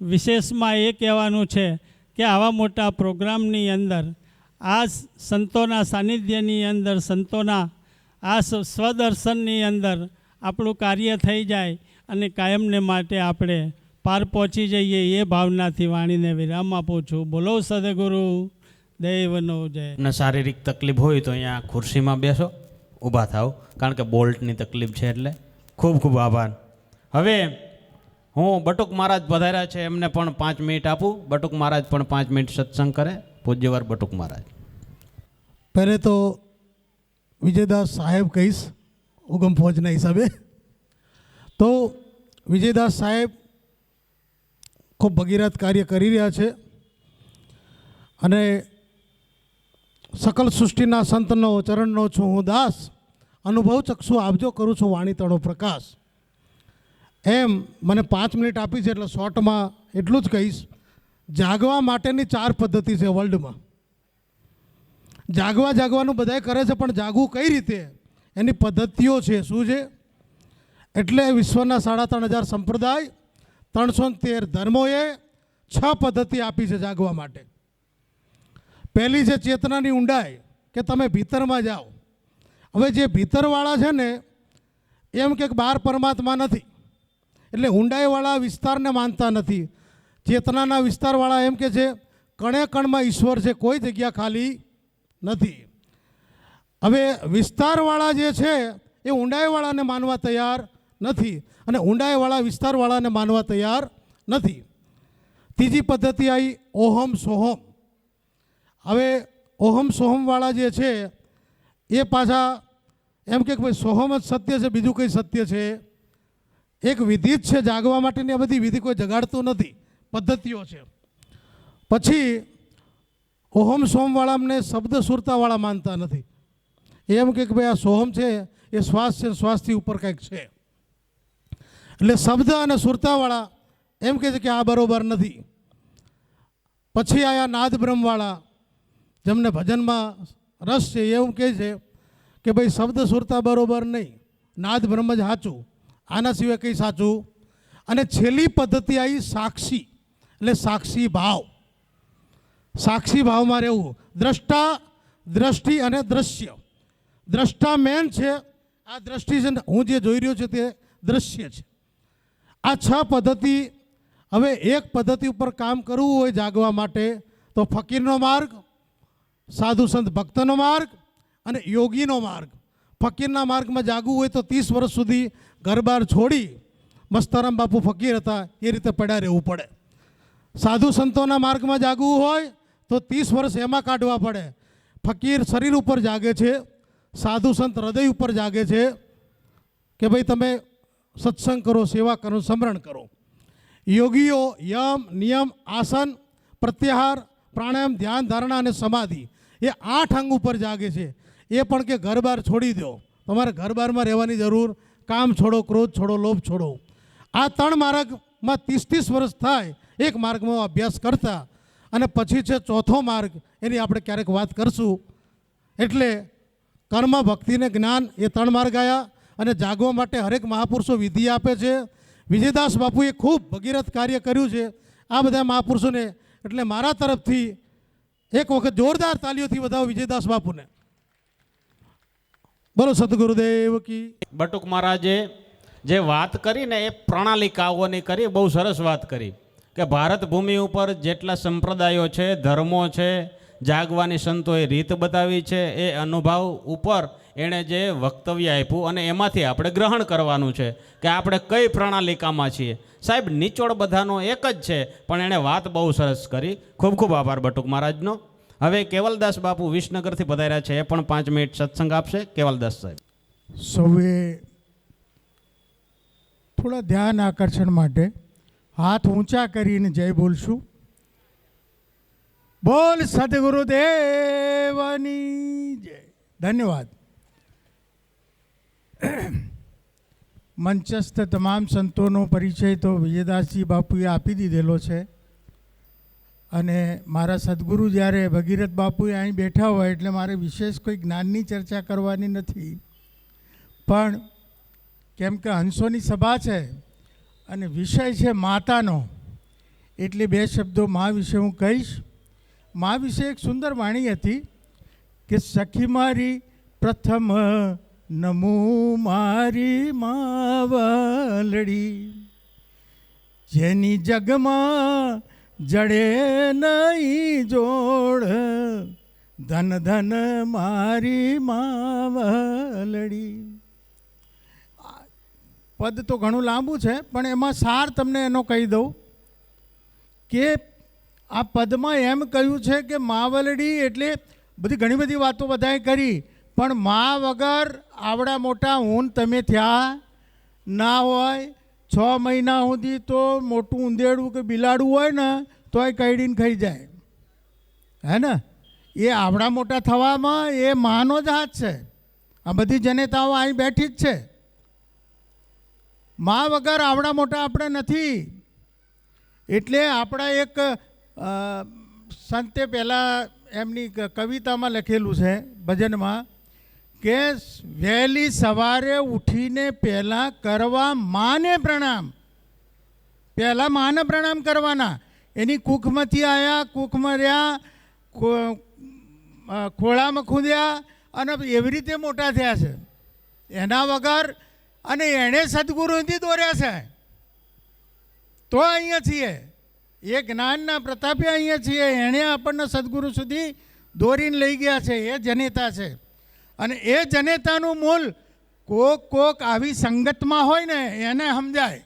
Speaker 6: વિશેષમાં એ કહેવાનું છે કે આવા મોટા પ્રોગ્રામની અંદર આ સંતોના સાનિધ્યની અંદર, સંતોના આ સ્વદર્શનની અંદર આપણું કાર્ય થઈ જાય અને કાયમને માટે આપણે પાર પહોંચી જઈએ એ ભાવનાથી વાણીને વિરામ આપું છું. બોલો સદગુરુ દેવનો જય.
Speaker 1: અને શારીરિક તકલીફ હોય તો અહીંયા ખુરશીમાં બેસો, ઊભા થાવ, કારણ કે બોલ્ટની તકલીફ છે. એટલે ખૂબ ખૂબ આભાર. હવે હું બટુક મહારાજ પધાર્યા છે, એમને પણ 5 મિનિટ આપું. બટુક મહારાજ પણ 5 મિનિટ સત્સંગ કરે. પૂજ્યવાર બટુક મહારાજ.
Speaker 7: पहले तो विजयदास साहेब कहीश उगम फौजना हिसाबे तो विजयदास साहेब खूब भगीरथ कार्य करी रह्या छे अने सकल सृष्टिना संतनो चरणनो छूं हूँ दास, अनुभव चक्षु आपजो करूँ छूं वाणी तणो प्रकाश. एम मने 5 मिनिट आपी छे एटले शॉर्ट में एटलुं ज कहीश. जागवा माटेनी 4 पद्धति छे वर्ल्ड में. जागवानुं बधाय करे छे, पण जागવું कई रीते एनी पद्धतिओ छे. शुं छे? एटले विश्वना 3,500 संप्रदाय 313 धर्मोए 6 पद्धति आपी छे जागवा माटे. पहली छे चेतनानी ऊंडाई, के तमे भीतरमां जाओ. हवे जे भीतरवाळा छे ने एम के बहार परमात्मा नथी, एटले ऊंडाईवाळा विस्तारने मानता नथी. चेतनाना विस्तारवाळा एम के छे कणे कणमां ईश्वर छे, कोई जग्या खाली નથી. હવે વિસ્તારવાળા જે છે એ ઊંડાઈવાળાને માનવા તૈયાર નથી અને ઊંડાઈવાળા વિસ્તારવાળાને માનવા તૈયાર નથી. ત્રીજી પદ્ધતિ આવી ઓહમ સોહમ. હવે ઓહમ સોહમવાળા જે છે એ પાછા એમ કે ભાઈ સોહમ જ સત્ય છે, બીજું કંઈ સત્ય છે. એક વિધિ જ છે જાગવા માટેની, આ બધી વિધિ કોઈ જગાડતું નથી, પદ્ધતિઓ છે. પછી ઓહમ સોહમવાળા અમને શબ્દ સુરતાવાળા માનતા નથી. એમ કે ભાઈ આ સોહમ છે એ શ્વાસ છે, શ્વાસથી ઉપર કંઈક છે. એટલે શબ્દ અને સુરતાવાળા એમ કહે છે કે આ બરોબર નથી. પછી આયા નાદ બ્રહ્મવાળા, જેમને ભજનમાં રસ છે, એવું કહે છે કે ભાઈ શબ્દ સુરતા બરોબર નહીં, નાદ બ્રહ્મ જ સાચું, આના સિવાય કંઈ સાચું. અને છેલ્લી પદ્ધતિ આવી સાક્ષી, એટલે સાક્ષી ભાવ. સાક્ષી ભાવમાં રહેવું. દ્રષ્ટા, દ્રષ્ટિ અને દ્રશ્ય. દ્રષ્ટા મેન છે, આ દ્રષ્ટિ છે, હું જે જોઈ રહ્યો છું તે દ્રશ્ય છે. આ 6 પદ્ધતિ. હવે એક પદ્ધતિ ઉપર કામ કરવું હોય જાગવા માટે તો ફકીરનો માર્ગ, સાધુ સંત ભક્તનો માર્ગ અને યોગીનો માર્ગ. ફકીરના માર્ગમાં જાગવું હોય તો 30 વર્ષ સુધી ઘર બહાર છોડી, મસ્તારામ બાપુ ફકીર હતા એ રીતે પડ્યા રહેવું પડે. સાધુ સંતોના માર્ગમાં જાગવું હોય તો 30 વર્ષ એમાં કાઢવા પડે. ફકીર શરીર ઉપર જાગે છે, સાધુ સંત હૃદય ઉપર જાગે છે કે ભાઈ તમે સત્સંગ કરો, સેવા કરો, સ્મરણ કરો. યોગીઓ યમ, નિયમ, આસન, પ્રત્યાહાર, પ્રાણાયામ, ધ્યાન, ધારણા અને સમાધિ એ 8 અંગ ઉપર જાગે છે. એ પણ કે ઘર બહાર છોડી દો, તમારે ઘર બહારમાં રહેવાની જરૂર, કામ છોડો, ક્રોધ છોડો, લોભ છોડો. આ 3 માર્ગમાં 30 વર્ષ થાય એક માર્ગમાં અભ્યાસ કરતા. અને પછી છે ચોથો માર્ગ, એની આપણે ક્યારેક વાત કરશું. એટલે કર્મ, ભક્તિને જ્ઞાન, એ 3 માર્ગ આવ્યા. અને જાગવા માટે હરેક મહાપુરુષો વિધિ આપે છે. વિજયદાસ બાપુએ ખૂબ ભગીરથ કાર્ય કર્યું છે આ બધા મહાપુરુષોને. એટલે મારા તરફથી એક વખત જોરદાર તાલીઓથી વધાવો વિજયદાસ બાપુને. બોલો સદગુરુદેવ કી.
Speaker 1: બટુક મહારાજે જે વાત કરી ને એ પ્રણાલિકાઓની કરી, બહુ સરસ વાત કરી કે ભારત ભૂમિ ઉપર જેટલા સંપ્રદાયો છે, ધર્મો છે, જાગવાની સંતોએ રીત બતાવી છે, એ અનુભવ ઉપર એણે જે વક્તવ્ય આપ્યું અને એમાંથી આપણે ગ્રહણ કરવાનું છે કે આપણે કઈ પ્રણાલિકામાં છીએ. સાહેબ નિચોડ બધાનો એક જ છે, પણ એણે વાત બહુ સરસ કરી. ખૂબ ખૂબ આભાર બટુક મહારાજનો. હવે કેવલદાસ બાપુ વિસનગરથી પધાર્યા છે, એ પણ 5 મિનિટ સત્સંગ આપશે. કેવલદાસ સાહેબ.
Speaker 4: સૌએ થોડા ધ્યાન આકર્ષણ માટે હાથ ઊંચા કરીને જય બોલશું. બોલ સદગુરુદેવની જય. ધન્યવાદ. મંચસ્થ તમામ સંતોનો પરિચય તો વિજયદાસજી બાપુએ આપી દીધેલો છે. અને મારા સદગુરુ જ્યારે ભગીરથ બાપુએ અહીં બેઠા હોય એટલે મારે વિશેષ કોઈ જ્ઞાનની ચર્ચા કરવાની નથી. પણ કેમ કે હંસોની સભા છે અને વિષય છે માતાનો, એટલે 2 શબ્દો મા વિશે હું કહીશ. મા વિશે એક સુંદર વાણી હતી કે સખી મારી પ્રથમ નમું મારી માવલડી, જેની જગમાં જડે નહીં જોડ, ધન ધન મારી માવલડી. પદ તો ઘણું લાંબુ છે, પણ એમાં સાર તમને એનો કહી દઉં કે આ પદમાં એમ કહ્યું છે કે માવલડી એટલે ઘણી બધી વાતો બધાએ કરી, પણ મા વગર આવડા મોટા ઊન તમે થયા ના હોય. 6 મહિના સુધી તો મોટું ઊંધેડું કે બિલાડું હોય ને તોય કઈડીને ખાઈ જાય, હે ને. એ આવડા મોટા થવામાં એ માનો જ હાથ છે. આ બધી જનેતાઓ અહીં બેઠી જ છે. મા વગર આવડા મોટા આપણે નથી. એટલે આપણા એક સંતે પહેલાં એમની કવિતામાં લખેલું છે, ભજનમાં, કે વહેલી સવારે ઉઠીને પહેલાં કરવા માને પ્રણામ. પહેલાં માને પ્રણામ કરવાના. એની કૂખમાંથી આવ્યા, કૂખમાં રહ્યા, ખોળામાં ખૂંદ્યા અને એવી રીતે મોટા થયા છે. એના વગર અને એણે સદગુરુથી દોર્યા છે તો અહીંયા છીએ. એ જ્ઞાનના પ્રતાપે અહીંયા છીએ. એણે આપણને સદગુરુ સુધી દોરીને લઈ ગયા છે. એ જનેતા છે. અને એ જનેતાનું મૂળ
Speaker 8: કોક આવી સંગતમાં હોય ને એને સમજાય,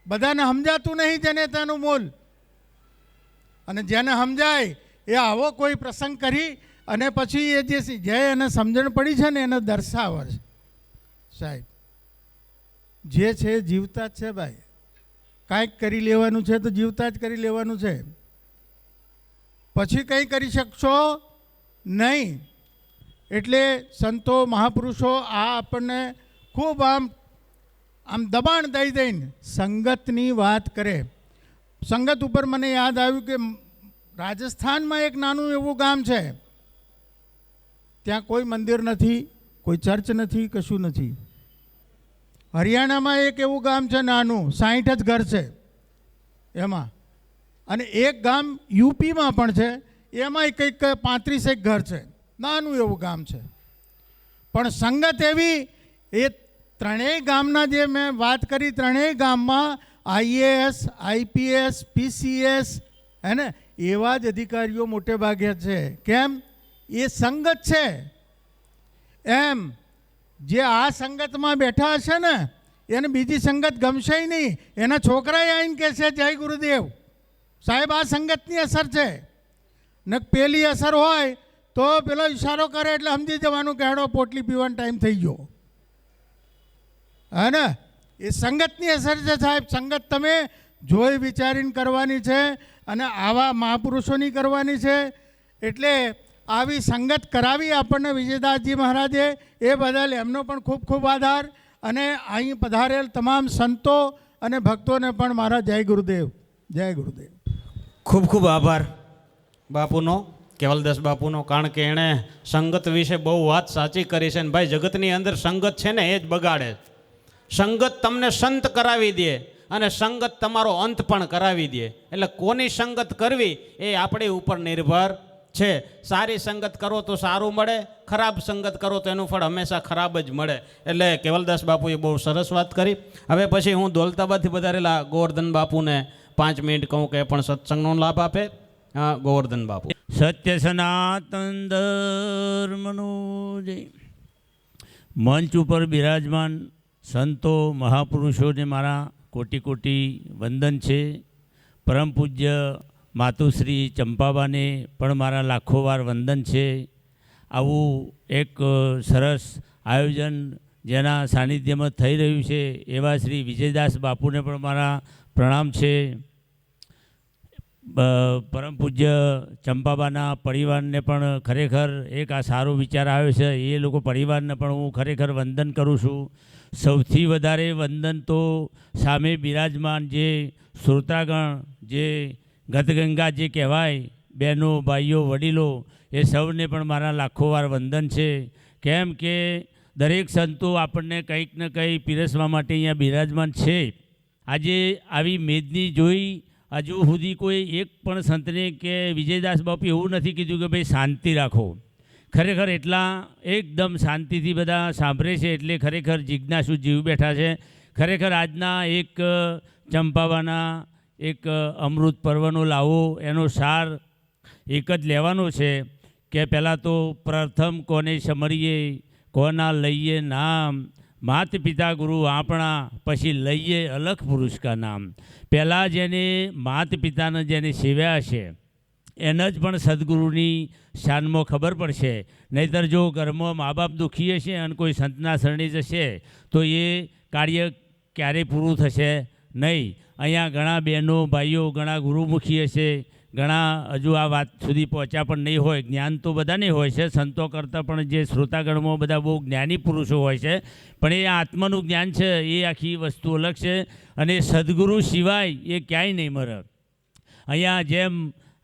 Speaker 8: બધાને સમજાતું નહીં જેને તેનું મૂલ. અને જેને સમજાય એ આવો કોઈ પ્રસંગ કરી અને પછી એ જે એને સમજણ પડી છે ને એને દર્શાવે છે. સાહેબ જે છે જીવતા જ છે ભાઈ, કાંઈક કરી લેવાનું છે તો જીવતા જ કરી લેવાનું છે, પછી કંઈ કરી શકશો નહીં. એટલે સંતો મહાપુરુષો આ આપણને ખૂબ આમ દબાણ દઈ દઈને સંગતની વાત કરે. સંગત ઉપર મને યાદ આવ્યું કે રાજસ્થાનમાં એક નાનું એવું ગામ છે, ત્યાં કોઈ મંદિર નથી, કોઈ ચર્ચ નથી, કશું નથી. હરિયાણામાં એક એવું ગામ છે નાનું, 60 જ ઘર છે એમાં. અને એક ગામ યુપીમાં પણ છે, એમાંય કંઈક 35 ઘર છે, નાનું એવું ગામ છે. પણ સંગત એવી, એ ત્રણેય ગામના જે મેં વાત કરી, ત્રણેય ગામમાં IAS, IPS, PCS હે ને એવા જ અધિકારીઓ મોટે ભાગે છે. કેમ? એ સંગત છે. એમ જે આ સંગતમાં બેઠા હશે ને એને બીજી સંગત ગમશે નહીં. એના છોકરાએ આવીને કહેશે જય ગુરુદેવ સાહેબ આ સંગતની અસર છે. ને પેલી અસર હોય તો પેલો ઈશારો કરે એટલે સમજી જવાનું કે હેડો પોટલી પીવાનો ટાઈમ થઈ ગયો. હે ને એ સંગતની અસર છે સાહેબ. સંગત તમે જોઈ વિચારીને કરવાની છે અને આવા મહાપુરુષોની કરવાની છે. એટલે આવી સંગત કરાવી આપણને વિજયદાસજી મહારાજે, એ બદલ એમનો પણ ખૂબ ખૂબ આભાર. અને અહીં પધારેલ તમામ સંતો અને ભક્તોને પણ મારા જય ગુરુદેવ, જય ગુરુદેવ.
Speaker 1: ખૂબ ખૂબ આભાર બાપુનો, કેવલદાસ બાપુનો, કારણ કે એણે સંગત વિશે બહુ વાત સાચી કરી છે. ને ભાઈ જગતની અંદર સંગત છે ને એ જ બગાડે. સંગત તમને સંત કરાવી દે અને સંગત તમારો અંત પણ કરાવી દે. એટલે કોની સંગત કરવી એ આપણી ઉપર નિર્ભર છે. સારી સંગત કરો તો સારું મળે, ખરાબ સંગત કરો તો એનું ફળ હંમેશા ખરાબ જ મળે. એટલે કેવલદાસ બાપુએ બહુ સરસ વાત કરી. હવે પછી હું દોલતાબાદથી વધારેલા ગોવર્ધન બાપુને 5 મિનિટ કહું કે પણ સત્સંગનો લાભ આપે. હા, ગોવર્ધન બાપુ.
Speaker 9: સત્ય સનાતન ધર્મનું જય. મંચ ઉપર બિરાજમાન સંતો મહાપુરુષોને મારા કોટી કોટી વંદન છે. પરમ પૂજ્ય માતુશ્રી ચંપાબાને પણ મારા લાખો વાર વંદન છે. આવું એક સરસ આયોજન જેના સાનિધ્યમાં થઈ રહ્યું છે એવા શ્રી વિજયદાસ બાપુને પણ મારા પ્રણામ છે. પરમ પૂજ્ય ચંપાબાના પરિવારને પણ ખરેખર એક આ સારો વિચાર આવ્યો છે, એ લોકો પરિવારને પણ હું ખરેખર વંદન કરું છું. સૌથી વધારે વંદન તો સામે બિરાજમાન જે શ્રોતાગણ, જે ગતગંગા જે કહેવાય, બહેનો, ભાઈઓ, વડીલો, એ સૌને પણ મારા લાખો વાર વંદન છે. કેમ કે દરેક સંતો આપણને કંઈક ને કંઈ પીરસવા માટે અહીંયા બિરાજમાન છે. આજે આવી મેદની જોઈ હજુ સુધી કોઈ એક પણ સંતને કે વિજયદાસ બાપુ એવું નથી કીધું કે ભાઈ શાંતિ રાખો. ખરેખર એટલા એકદમ શાંતિથી બધા સાંભળે છે. એટલે ખરેખર જિજ્ઞાસુ જીવ બેઠા છે. ખરેખર આજના એક ચંપાવાના એક અમૃત પર્વનો લાવો, એનો સાર એક જ લેવાનો છે કે પહેલાં તો પ્રથમ કોને સમરીએ, કોના લઈએ નામ, માત પિતા ગુરુ આપણા, પછી લઈએ અલખ પુરુષ કા નામ. પહેલાં જેને માત પિતાને જેને સેવ્યા છે એને જ પણ સદગુરુની શાનમાં ખબર પડશે. નહીંતર જો ઘરમાં મા બાપ દુઃખી હશે અને કોઈ સંતના શરણે જશે તો એ કાર્ય ક્યારેય પૂરું થશે નહીં. અહીંયા ઘણા બહેનો, ભાઈઓ ઘણા ગુરુમુખી હશે, ઘણા હજુ આ વાત સુધી પહોંચ્યા પણ નહીં હોય. જ્ઞાન તો બધાને હોય છે, સંતો કરતાં પણ જે શ્રોતાગણમાં બધા બહુ જ્ઞાની પુરુષો હોય છે, પણ એ આત્માનું જ્ઞાન છે એ આખી વસ્તુ અલગ છે. અને સદગુરુ સિવાય એ ક્યાંય નહીં મરે. અહીંયા જેમ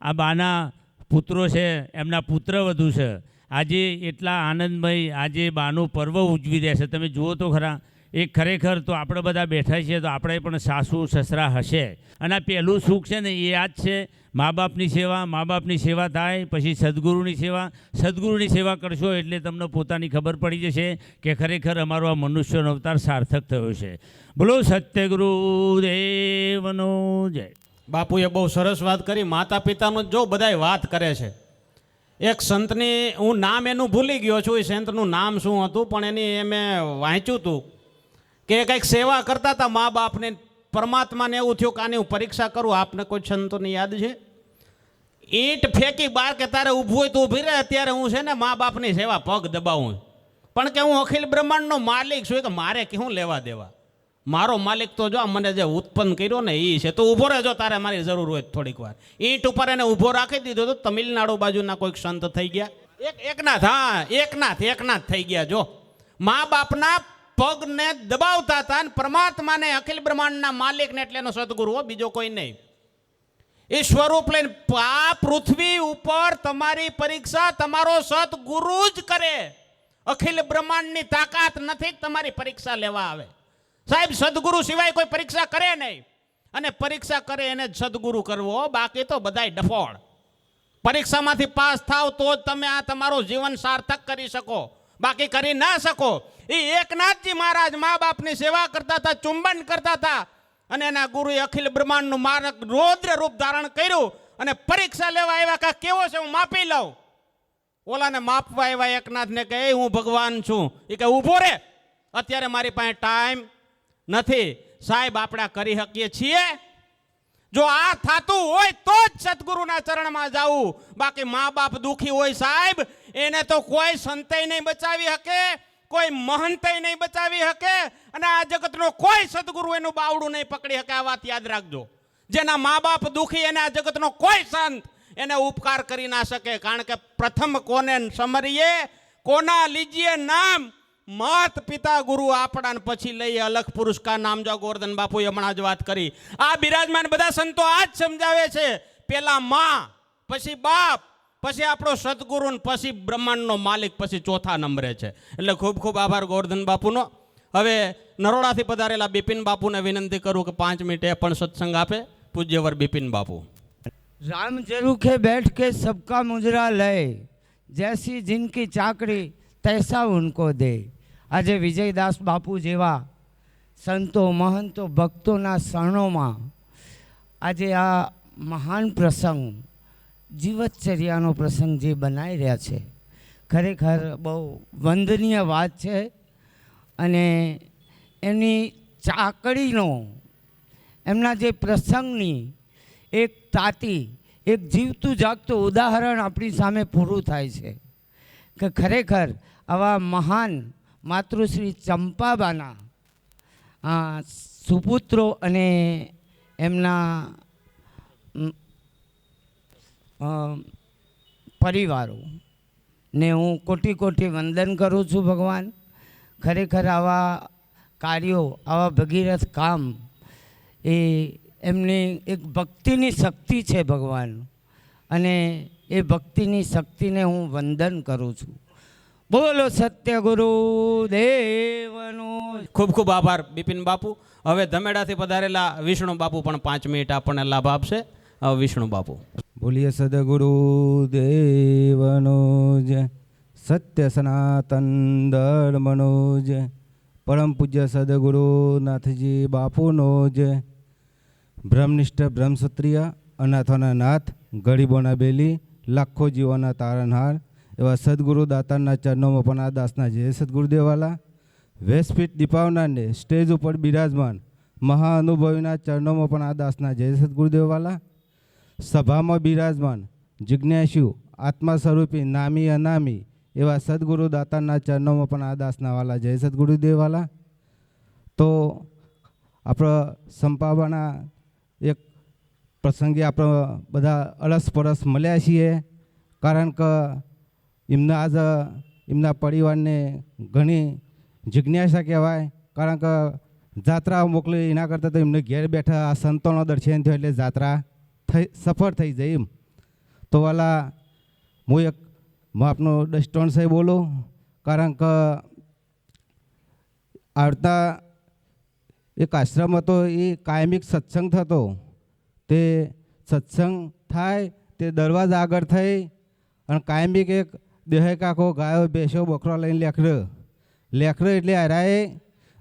Speaker 9: આ બાના પુત્રો છે, એમના પુત્ર વધુ છે. આજે એટલા આનંદમય આજે બાનું પર્વ ઉજવી રહ્યા છે. તમે જુઓ તો ખરા. એ ખરેખર તો આપણે બધા બેઠા છીએ તો આપણે પણ સાસુ સસરા હશે. અને આ પહેલું સુખ છે ને એ આ જ છે, મા બાપની સેવા. મા બાપની સેવા થાય પછી સદગુરુની સેવા. સદગુરુની સેવા કરશો એટલે તમને પોતાની ખબર પડી જશે કે ખરેખર અમારો આ મનુષ્યનો અવતાર સાર્થક થયો છે. બોલો સત્યગુરુદેવનો જય.
Speaker 1: બાપુએ બહુ સરસ વાત કરી. માતા પિતાનું જો બધાય વાત કરે છે એક સંતની હું નામ એનું ભૂલી ગયો છું, એ સંતનું નામ શું હતું, પણ એની મેં વાંચ્યું હતું કે કંઈક સેવા કરતા હતા મા બાપને. પરમાત્માને એવું થયું કે આની હું પરીક્ષા કરું. આપને કોઈ સંતોની યાદ છે? ઈંટ ફેંકી બાર કે તારે ઊભું હોય તો ઊભી રહે, અત્યારે હું છે ને મા બાપની સેવા પગ દબાવું, પણ કે હું અખિલ બ્રહ્માંડનો માલિક છું, કે મારે શું લેવા દેવા, મારો માલિક તો જો મને જે ઉત્પન્ન કર્યો ને એ છે, તો ઊભો રહેજો તારે મારી જરૂર હોય થોડીક વાર. ઈંટ ઉપર એને ઊભો રાખી દીધો તો તમિલનાડુ બાજુના કોઈક સંત થઈ ગયા, એકનાથ થઈ ગયા. જો મા બાપના પગને દબાવતા હતા અને પરમાત્માને અખિલ બ્રહ્માંડના માલિકને એટલે એનો સદગુરુ હો, બીજો કોઈ નહીં. એ સ્વરૂપ લઈને આ પૃથ્વી ઉપર તમારી પરીક્ષા તમારો સદગુરુ જ કરે. અખિલ બ્રહ્માંડની તાકાત નથી તમારી પરીક્ષા લેવા આવે. સાહેબ સદગુરુ સિવાય કોઈ પરીક્ષા કરે નહીં, અને પરીક્ષા કરે એને જ સદગુરુ કરવો, બાકી તો બધાય ડફોળ. પરીક્ષામાંથી પાસ થાવ તો જ તમે આ તમારું જીવન સાર્થક કરી શકો, બાકી કરી ના શકો. એ એકનાથજી મહારાજ મા બાપની સેવા કરતા હતા, ચુંબન કરતા હતા, અને એના ગુરુએ અખિલ બ્રહ્માંડનું માર્ગ રૌદ્ર રૂપ ધારણ કર્યું અને પરીક્ષા લેવા આવ્યા કે કેવો છે હું માપી લઉં. ઓલાને માપવા આવ્યા એકનાથને કહે હું ભગવાન છું. એ કે ઊભો રે, અત્યારે મારી પાસે ટાઈમ નથી. સાહેબ આપણે કરી શકીએ છીએ? જો આ થતું હોય તો જ સદગુરુના ચરણમાં જાવું, બાકી મા બાપ દુખી હોય સાહેબ એને તો કોઈ સંતય નહીં બચાવી શકે, કોઈ મહંતય નહીં બચાવી શકે, અને આ જગતનો કોઈ સદગુરુ એનું બાવડું નહીં પકડી શકે. આ વાત યાદ રાખજો. જેના મા બાપ દુખી એને આ જગતનો કોઈ સંત એને ઉપકાર કરી ના શકે. કારણ કે પ્રથમ કોને સમરીએ, કોના લીજીએ નામ, માત પિતા ગુરુ આપણા, પછી લઈએ અલખ પુરુષ કા નામ. જો ગોરધન બાપુએ હમણાં જ વાત કરી. આ બિરાજમાન બધા સંતો આ જ સમજાવે છે. પેલા માં, પછી બાપ, પછી આપણો સદગુરુ, પછી બ્રહ્માંડનો માલિક, પછી ચોથા નંબરે છે. એટલે ખૂબ ખૂબ આભાર ગોરધન બાપુનો. હવે નરોડાથી પધારેલા બિપિન બાપુને વિનંતી કરું કે 5 મિનિટે પણ સત્સંગ આપે. પૂજ્યવર બિપિન બાપુ.
Speaker 10: राम जरूखे बैठ के सबका मुजरा लय, जैसी जिनकी चाकरी तैसा उनको दे. આજે વિજયદાસ બાપુ જેવા સંતો મહંતો ભક્તોના શરણોમાં આજે આ મહાન પ્રસંગ, જીવતચર્યાનો પ્રસંગ જે બનાવી રહ્યા છે, ખરેખર બહુ વંદનીય વાત છે. અને એમની ચાકડીનો, એમના જે પ્રસંગની એક તાતી, એક જીવતું જાગતું ઉદાહરણ આપણી સામે પૂરું થાય છે કે ખરેખર આવા મહાન માતૃશ્રી ચંપાબાના સુપુત્રો અને એમના પરિવારોને હું કોટી કોટી વંદન કરું છું. ભગવાન ખરેખર આવા કાર્યો, આવા ભગીરથ કામ એ એમની એક ભક્તિની શક્તિ છે ભગવાન, અને એ ભક્તિની શક્તિને હું વંદન કરું છું. બોલો સત્ય ગુરુ દેવનો.
Speaker 1: ખૂબ ખૂબ આભાર બિપિન બાપુ. હવે ધમેડાથી પધારેલા વિષ્ણુ બાપુ પણ 5 મિનિટ આપણને લાભ આપશે. વિષ્ણુ બાપુ.
Speaker 11: બોલીએ સદગુરુ દેવનો જય, સત્ય સનાતન ધર્મનો જય, પરમ પૂજ્ય સદગુરુનાથજી બાપુનો જય. બ્રહ્મનિષ્ઠ બ્રહ્મક્ષત્રિય, અનાથોના નાથ, ગરીબોના બેલી, લાખો જીવોના તારણહાર એવા સદગુરુ દાતારના ચરણોમાં પણ આ દાસના જય સદગુરુદેવાલા. વેશપીઠ દીપાવનારને સ્ટેજ ઉપર બિરાજમાન મહાઅનુભવીના ચરણોમાં પણ આ દાસના જય સદગુરુદેવાલા. સભામાં બિરાજમાન જિજ્ઞાસુ, આત્મા સ્વરૂપી, નામી અનામી એવા સદગુરુ દાતાના ચરણોમાં પણ આ દાસના વાલા જય સદગુરુદેવાલા. તો આપણા સંપાવાના એક પ્રસંગે આપણે બધા અરસપરસ મળ્યા છીએ, કારણ કે એમના આજ એમના પરિવારને ઘણી જિજ્ઞાસા કહેવાય. કારણ કે જાત્રા મોકલી એના કરતાં તો એમને ઘેર બેઠા આ સંતોનો દર્શન થયો એટલે જાત્રા સફળ થઈ જાય એમ. તો વાલા હું આપનો દસ્ટોન સાહેબ બોલું, કારણ કે આવતા એક આશ્રમ હતો, એ કાયમિક સત્સંગ થતો. તે સત્સંગ થાય તે દરવાજા આગળ થઈ અને કાયમિક એક દેહે કાકો ગાયો બેસો બકરો લઈને લેખર એટલે હારાએ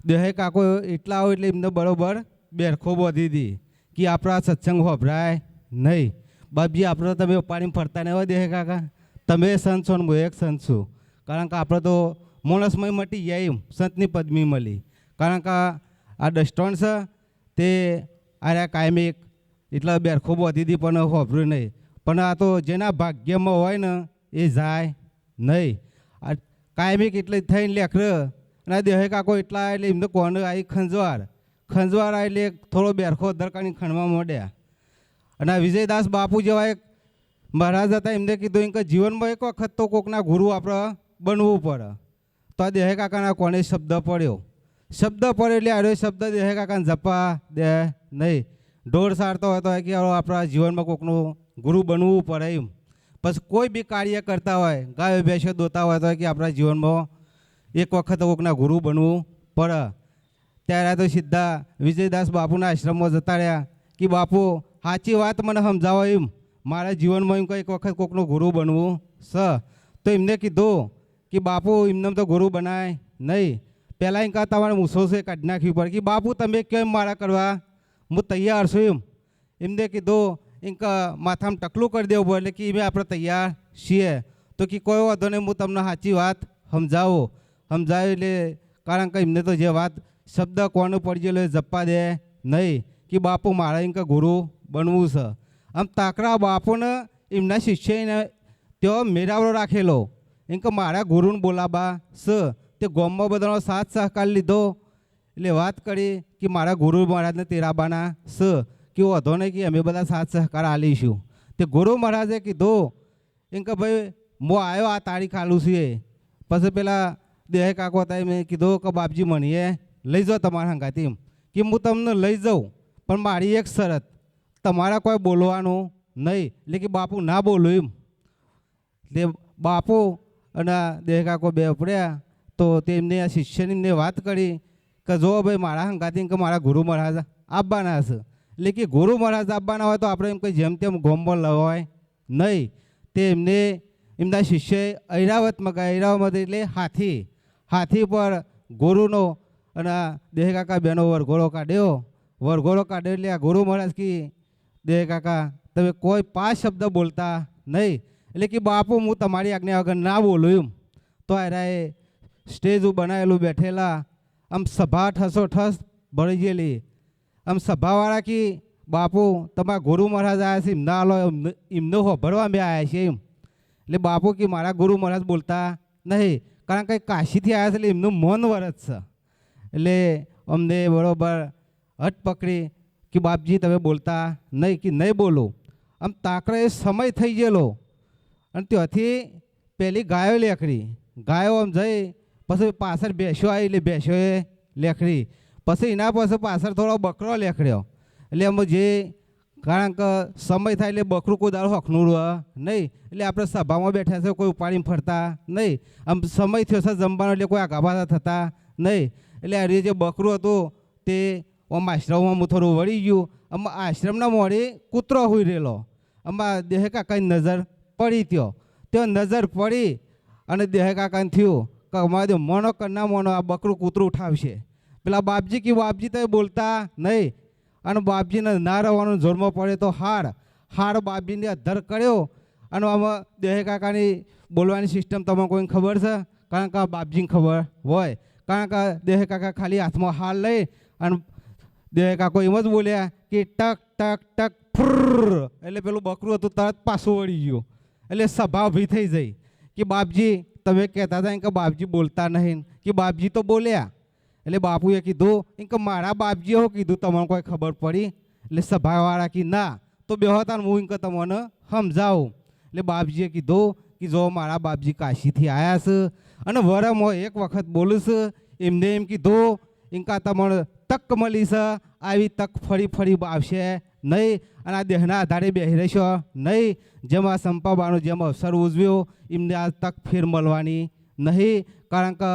Speaker 11: દેહે કાકો એટલા હોય એટલે એમને બરોબર બેરખો બાંધી હતી કે આપણા સત્સંગ હોભરાય નહીં. બાપજી આપણે તમે પાણી ફરતા નહીં હોય દેહે કાકા, તમે સંત છો ને હું એક સંત છું. કારણ કે આપણે તો માણસમય મટી ગયા એમ સંતની પદવી મળી. કારણ કે આ ડસ્ટોન છે તે આર્યા કાયમિક એટલા બેરખો બધી હતી પણ હોભર્યું નહીં. પણ આ તો જેના ભાગ્યમાં હોય ને એ જાય નહીં. આ કાયમિક એટલે થઈને લેખર અને દેહ કાકો એટલા એટલે એમને કોને આવી ખંજવાર આ એટલે થોડો બેરખો દરકાની ખણવા માંડ્યા. અને આ વિજયદાસ બાપુ જેવા એક મહારાજ હતા, એમને કીધું કે જીવનમાં એક વખત તો કોકના ગુરુ આપણે બનવું પડે. તો આ દેહ કાકાના કોને શબ્દ પડ્યો એટલે આરો શબ્દ દેહ કાકાને જપા દે નહીં. ઢોર સારતો હોય તો કે આપણા જીવનમાં કોકનું ગુરુ બનવું પડે એમ. પછી કોઈ બી કાર્ય કરતા હોય, ગાયો ભેંસો દોતા હોય તો કે આપણા જીવનમાં એક વખત કોકના ગુરુ બનવું પડે. ત્યારે તો સીધા વિજયદાસ બાપુના આશ્રમમાં જતા રહ્યા કે બાપુ સાચી વાત મને સમજાવો એમ, મારા જીવનમાં એમ કંઈ એક વખત કોકનું ગુરુ બનવું છે. તો એમને કીધું કે બાપુ એમને તો ગુરુ બનાય નહીં, પહેલાં એમ કાં તમારે મૂસો છે કાઢી નાખવી પડે. કે બાપુ તમે કેમ મારા કરવા, હું તૈયાર છું એમ. એમને કીધું એમ કે માથામાં ટકલું કરી દેવું પડે એટલે કે એમ આપણે તૈયાર છીએ. તો કે કોઈ વાંધો નહીં, હું તમને સાચી વાત સમજાવ્યું એટલે કારણ કે એમને તો જે વાત શબ્દ કોનું પડી ગયેલો એ જપ્પા દે નહીં કે બાપુ મારે એમ કે ગુરુ બનવું છે. આમ તાકરા બાપુને એમના શિષ્યને તેઓ મેળાવડો રાખેલો એમ કે મારા ગુરુને બોલાવવા છે. તે ગામમાં બધાનો સાથ સહકાર લીધો એટલે વાત કરી કે મારા ગુરુ મહારાજને તેરાબાના છે કે વધો નહીં કે અમે બધા સાથ સહકાર આલીશું. તે ગુરુ મહારાજે કીધું એમ કે ભાઈ હું આવ્યો આ તારીખ આલું છું. પછી પેલા દેહ કાકો હતા મેં કીધું કે બાપજી મણીએ લઈ જાઓ તમારા હંગાથી એમ કે હું તમને લઈ જાઉં પણ મારી એક શરત, તમારા કોઈ બોલવાનું નહીં. એટલે કે બાપુ ના બોલું એમ. એટલે બાપુ અને દેહ કાકો બે પડ્યા તો તેમને આ શિષ્યની એમને વાત કરી કે જો ભાઈ મારા હંગાથી કે મારા ગુરુ મહારાજ આપવાના છે. એટલે કે ગુરુ મહારાજ આપવાના હોય તો આપણે એમ કંઈ જેમ તેમ ગોમમાં લવાય નહીં. તે એમને એમના શિષ્યએ ઐરાવતમાં ગયા. ઐરાવત એટલે હાથી પર ગુરુનો અને દેહ કાકા બેનો વરઘોડો કાઢ્યો એટલે આ ગુરુ મહારાજ કી દેહ કાકા તમે કોઈ 5 શબ્દ બોલતા નહીં. એટલે કે બાપુ હું તમારી આજ્ઞા વગર ના બોલું એમ. તો આરાએ સ્ટેજ બનાવેલું બેઠેલા આમ સભા ઠસોઠસ ભળી ગયેલી. આમ સભાવાળા કે બાપુ તમારા ગુરુ મહારાજ આવ્યા છે એમના હાલો એમને હોભળવા મેં આવ્યા છે એમ. એટલે બાપુ કે મારા ગુરુ મહારાજ બોલતા નહીં કારણ કે કાશીથી આવ્યા છે એટલે એમનું મૌન વ્રત છે. એટલે અમને બરાબર હટ પકડી કે બાપજી તમે બોલતા નહીં કે નહીં બોલો. આમ તાકરે સમય થઈ ગયેલો અને ત્યાંથી પેલી ગાયો લેખડી. ગાયો આમ જઈ પછી પાછળ ભેંસો આવી એટલે ભેંસોએ લેખડી. પછી એના પછી પાછળ થોડો બકરો લેખડ્યો. એટલે અમે જે કારણ કે સમય થાય એટલે બકરું કોઈ દાડો હકનું નહીં. એટલે આપણે સભામાં બેઠા છે કોઈ ઉપાડીને ફરતા નહીં. આમ સમય થયો છે જમવાનો એટલે કોઈ આઘાપાછા થતા નહીં. એટલે આ જે બકરું હતું તે આમ આશ્રમમાં હું થોડું વળી ગયું. આમાં આશ્રમના મોડે કૂતરો હોઈ રહેલો. આમાં દેહ કાકાની નજર પડી ત્યાં નજર પડી અને દેહ કાકાને થયું કે અમારે મોનો કરના મોનો આ બકરું કૂતરું ઉઠાવશે. પેલા બાપજી કે બાપજી તો બોલતા નહીં અને બાપજીને ના રહેવાનું જોરમાં પડે તો હાડ બાપજીને અધ્ધર કર્યો. અને આમાં દેહ કાકાની બોલવાની સિસ્ટમ તમને કોઈને ખબર છે? કારણ કે બાપજીને ખબર હોય. કારણ કે દેહ કાકા ખાલી હાથમાં હાર લઈ અને દેહ કાકો એમ જ બોલ્યા કે ટક ટક ટક ફુર એટલે પેલું બકરું હતું તરત પાછું વળી ગયું. એટલે સભા ઊભી થઈ જઈ કે બાપજી તમે કહેતા હતા કે બાપજી બોલતા નહીં કે બાપજી તો બોલ્યા. એટલે બાપુએ કીધું એમ કે મારા બાપજીએ શું કીધું તમને કોઈ ખબર પડી? એટલે સભાવાળા કે ના તો બેહો તાર હું એમ કે તમને સમજાવું. એટલે બાપજીએ કીધું કે જો મારા બાપજી કાશીથી આવ્યા છે અને વરમાં એક વખત બોલું છે. એમને એમ કીધું એમ કે તમને તક મળી છે, આવી તક ફરી આવશે નહીં અને આ દેહના આધારે બેસી રહેશો નહીં. જેમાં સંપાબાનો જેમ અવસર ઉજવ્યો એમને આ તક ફેર મળવાની નહીં. કારણ કે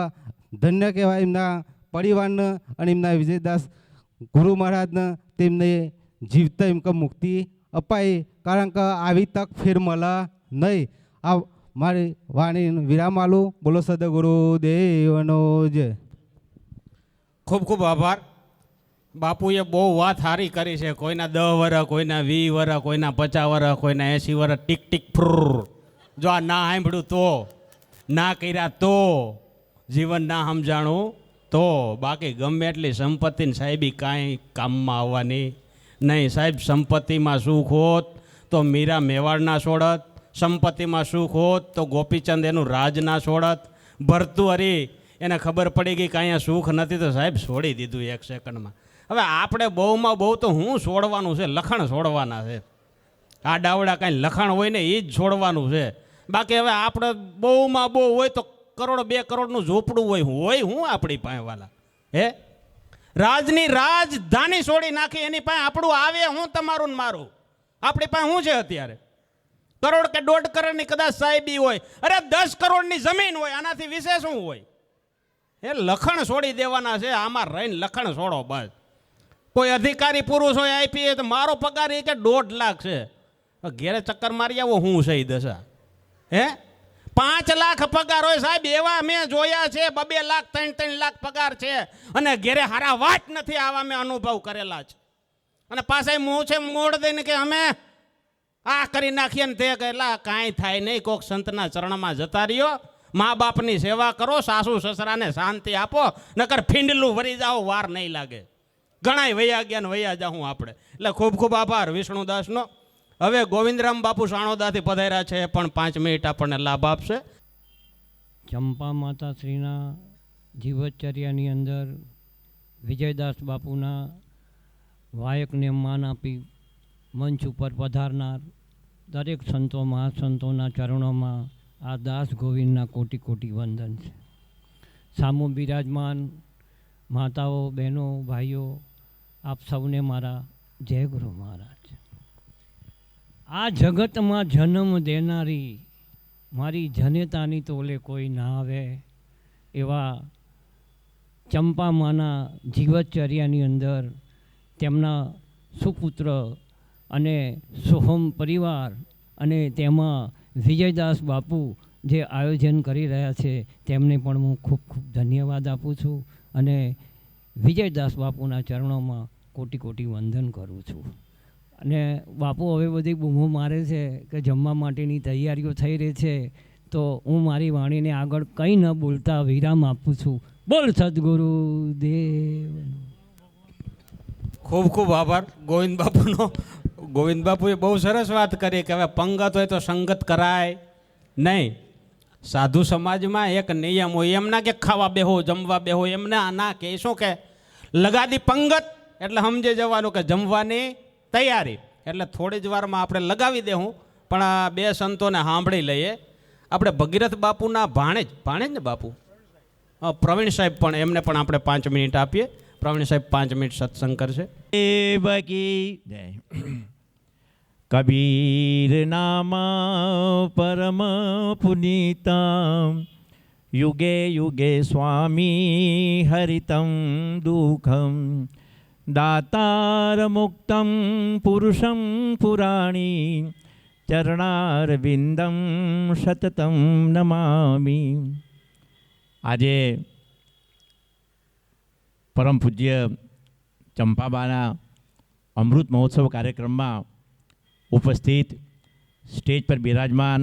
Speaker 11: ધન્ય કહેવાય એમના પરિવારને અને એમના વિજયદાસ ગુરુ મહારાજને તેમને જીવતા એમ કે મુક્તિ અપાઈ. કારણ કે આવી તક ફેર મળે નહીં. આ મારી વાણી વિરામ આલું. બોલો સદગુરુ દેવનો જય.
Speaker 1: ખૂબ ખૂબ આભાર. બાપુએ બહુ વાત સારી કરી છે. કોઈના 10 વર્ષ, કોઈના 20 વર્ષ, કોઈના 50 વર્ષ, કોઈના 80 વર્ષ, ટીક ટીક ફ્રુર જો આ ના સાંભળ્યું તો, ના કર્યા તો, જીવન ના સમજાણું તો, બાકી ગમે એટલી સંપત્તિ ને સાહેબી કાંઈ કામમાં આવવાની નહીં. સાહેબ સંપત્તિમાં સુખ હોત તો મીરા મેવાડ ના છોડત, સંપત્તિમાં સુખ હોત તો ગોપીચંદ એનું રાજ ના છોડત. ભરતું હરી એને ખબર પડી ગઈ કે અહીંયા સુખ નથી તો સાહેબ છોડી દીધું 1 સેકન્ડમાં. હવે આપણે બહુમાં બહુ તો હું છોડવાનું છે, લખણ છોડવાના છે. આ ડાવડા કાંઈ લખાણ હોય ને એ જ છોડવાનું છે. બાકી હવે આપણે બહુમાં બહુ હોય તો 1 કરોડ 2 કરોડનું ઝૂંપડું હોય હું આપણી પાસે વાલા હે. રાજની રાજધાની છોડી નાખી એની પાસે આપણું આવે હું તમારું ને મારું. આપણી પાસે શું છે અત્યારે? કરોડ કે 1.5 કરોડની કદાચ સાહેબી હોય, અરે 10 કરોડની જમીન હોય, આનાથી વિશેષ શું હોય? એ લખણ છોડી દેવાના છે. આમાં રહીને લખણ છોડો બસ. કોઈ અધિકારી પુરુષ હોય આઈપીએસ તો મારો પગાર એ કે 1.5 લાખ છે, ઘેરે ચક્કર મારી આવો હું સહી દશા હે. 5 લાખ પગાર હોય સાહેબ, એવા મેં જોયા છે. 2 લાખ 3 લાખ પગાર છે અને ઘેરે હારા વાત નથી. આવા મેં અનુભવ કરેલા છે. અને પાછા મું છે મોડ દઈને કે અમે આ કરી નાખીએ ને તે કહેલા કાંઈ થાય નહીં. કોક સંતના ચરણમાં જતા રહ્યો, મા બાપની સેવા કરો, સાસુ સસરાને શાંતિ આપો, નકર ફીંડલું વરી જાઓ, વાર નહીં લાગે. ઘણાય વૈયા ગયા ને વૈયા જાઉં આપણે. એટલે ખૂબ ખૂબ આભાર વિષ્ણુદાસનો. હવે ગોવિંદરામ બાપુ સાણોદાથી પધાર્યા છે, પણ 5 મિનિટ આપણને લાભ આપશે.
Speaker 12: ચંપા માતાશ્રીના જીવચર્યાની અંદર વિજયદાસ બાપુના વાયકને માન આપી મંચ ઉપર પધારનાર દરેક સંતો મહાસંતોના ચરણોમાં આ દાસ ગોવિંદના કોટી કોટી વંદન છે. સામુ બિરાજમાન માતાઓ, બહેનો, ભાઈઓ, આપ સૌને મારા જય ગુરુ મહારાજ. આ જગતમાં જન્મ દેનારી મારી જનેતાની તોલે કોઈ ના આવે એવા ચંપામાના જીવચર્યાની અંદર તેમના સુપુત્ર અને સોહમ પરિવાર અને તેમાં વિજયદાસ બાપુ જે આયોજન કરી રહ્યા છે તેમને પણ હું ખૂબ ખૂબ ધન્યવાદ આપું છું અને વિજયદાસ બાપુના ચરણોમાં કોટી કોટી વંદન કરું છું. અને બાપુ હવે બધી બૂમો મારે છે કે જમવા માટેની તૈયારીઓ થઈ રહી છે, તો હું મારી વાણીને આગળ કંઈ ન બોલતા વિરામ આપું છું. બોલ સદગુરુ દેવ.
Speaker 1: ખૂબ ખૂબ આભાર ગોવિંદ બાપુનો. ગોવિંદ બાપુએ બહુ સરસ વાત કરી કે હવે પંગત હોય તો સંગત કરાય નહીં. સાધુ સમાજમાં એક નિયમ હોય, એમ ના કે ખાવા બેહો જમવા બેહો, એમને ના કે શું કે લગાદી પંગત એટલે સમજી જવાનું કે જમવાની તૈયારી. એટલે થોડી જ વારમાં આપણે લગાવી દેવું. પણ આ 2 સંતોને સાંભળી લઈએ. આપણે ભગીરથ બાપુના ભાણેજ ને બાપુ પ્રવીણ સાહેબ પણ, એમને પણ આપણે 5 મિનિટ આપીએ. પ્રવીણ સાહેબ 5 મિનિટ સત્સંગ કરશે.
Speaker 13: કબીર નામા પરમ પુનીતા યુગે યુગે સ્વામી હરિતમ દુઃખમ દાતાર મુક્તમ પુરુષમ પુરાણી ચરણારવિંદમ સતતમ નમામી. આજે પરમ પૂજ્ય ચંપાબાના અમૃત મહોત્સવ કાર્યક્રમમાં ઉપસ્થિત સ્ટેજ પર બિરાજમાન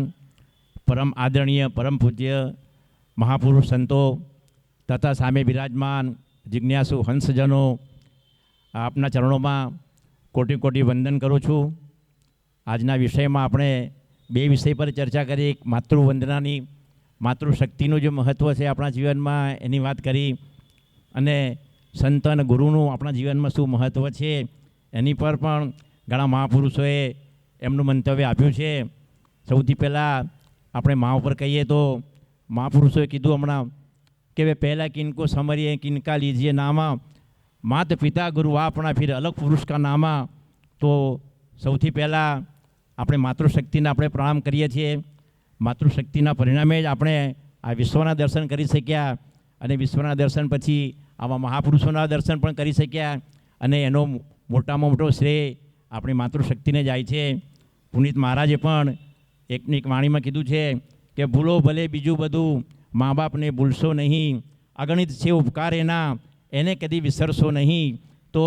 Speaker 13: પરમ આદરણીય પરમ પૂજ્ય મહાપુરુષ સંતો તથા સામે બિરાજમાન જિજ્ઞાસુ હંસજનો, આપના ચરણોમાં કોટી કોટી વંદન કરું છું. આજના વિષયમાં આપણે 2 વિષય પર ચર્ચા કરી. એક માતૃવંદનાની, માતૃશક્તિનું જે મહત્ત્વ છે આપણા જીવનમાં એની વાત કરી, અને સંત અને ગુરુનું આપણા જીવનમાં શું મહત્ત્વ છે એની પર પણ ઘણા મહાપુરુષોએ એમનું મંતવ્ય આપ્યું છે. સૌથી પહેલાં આપણે મા ઉપર કહીએ તો મહાપુરુષોએ કીધું હમણાં કે વે પહેલાં કિनको समरिए किनका लीजिए नामा, मात पिता गुरु આપણા ફિર અલગ પુરુષ કા નામા. તો સૌથી પહેલાં આપણે માતૃશક્તિને આપણે પ્રણામ કરીએ છીએ. માતૃશક્તિના પરિણામે જ આપણે આ વિશ્વના દર્શન કરી શક્યા, અને વિશ્વના દર્શન પછી આવા મહાપુરુષોના દર્શન પણ કરી શક્યા, અને એનો મોટામાં મોટો શ્રેય આપણી માતૃશક્તિને જાય છે. પુનિત મહારાજે પણ એકની એક વાણીમાં કીધું છે કે ભૂલો ભલે બીજું બધું, મા બાપને ભૂલશો નહીં, અગણિત છે ઉપકાર એના, એને કદી વિસરશો નહીં. તો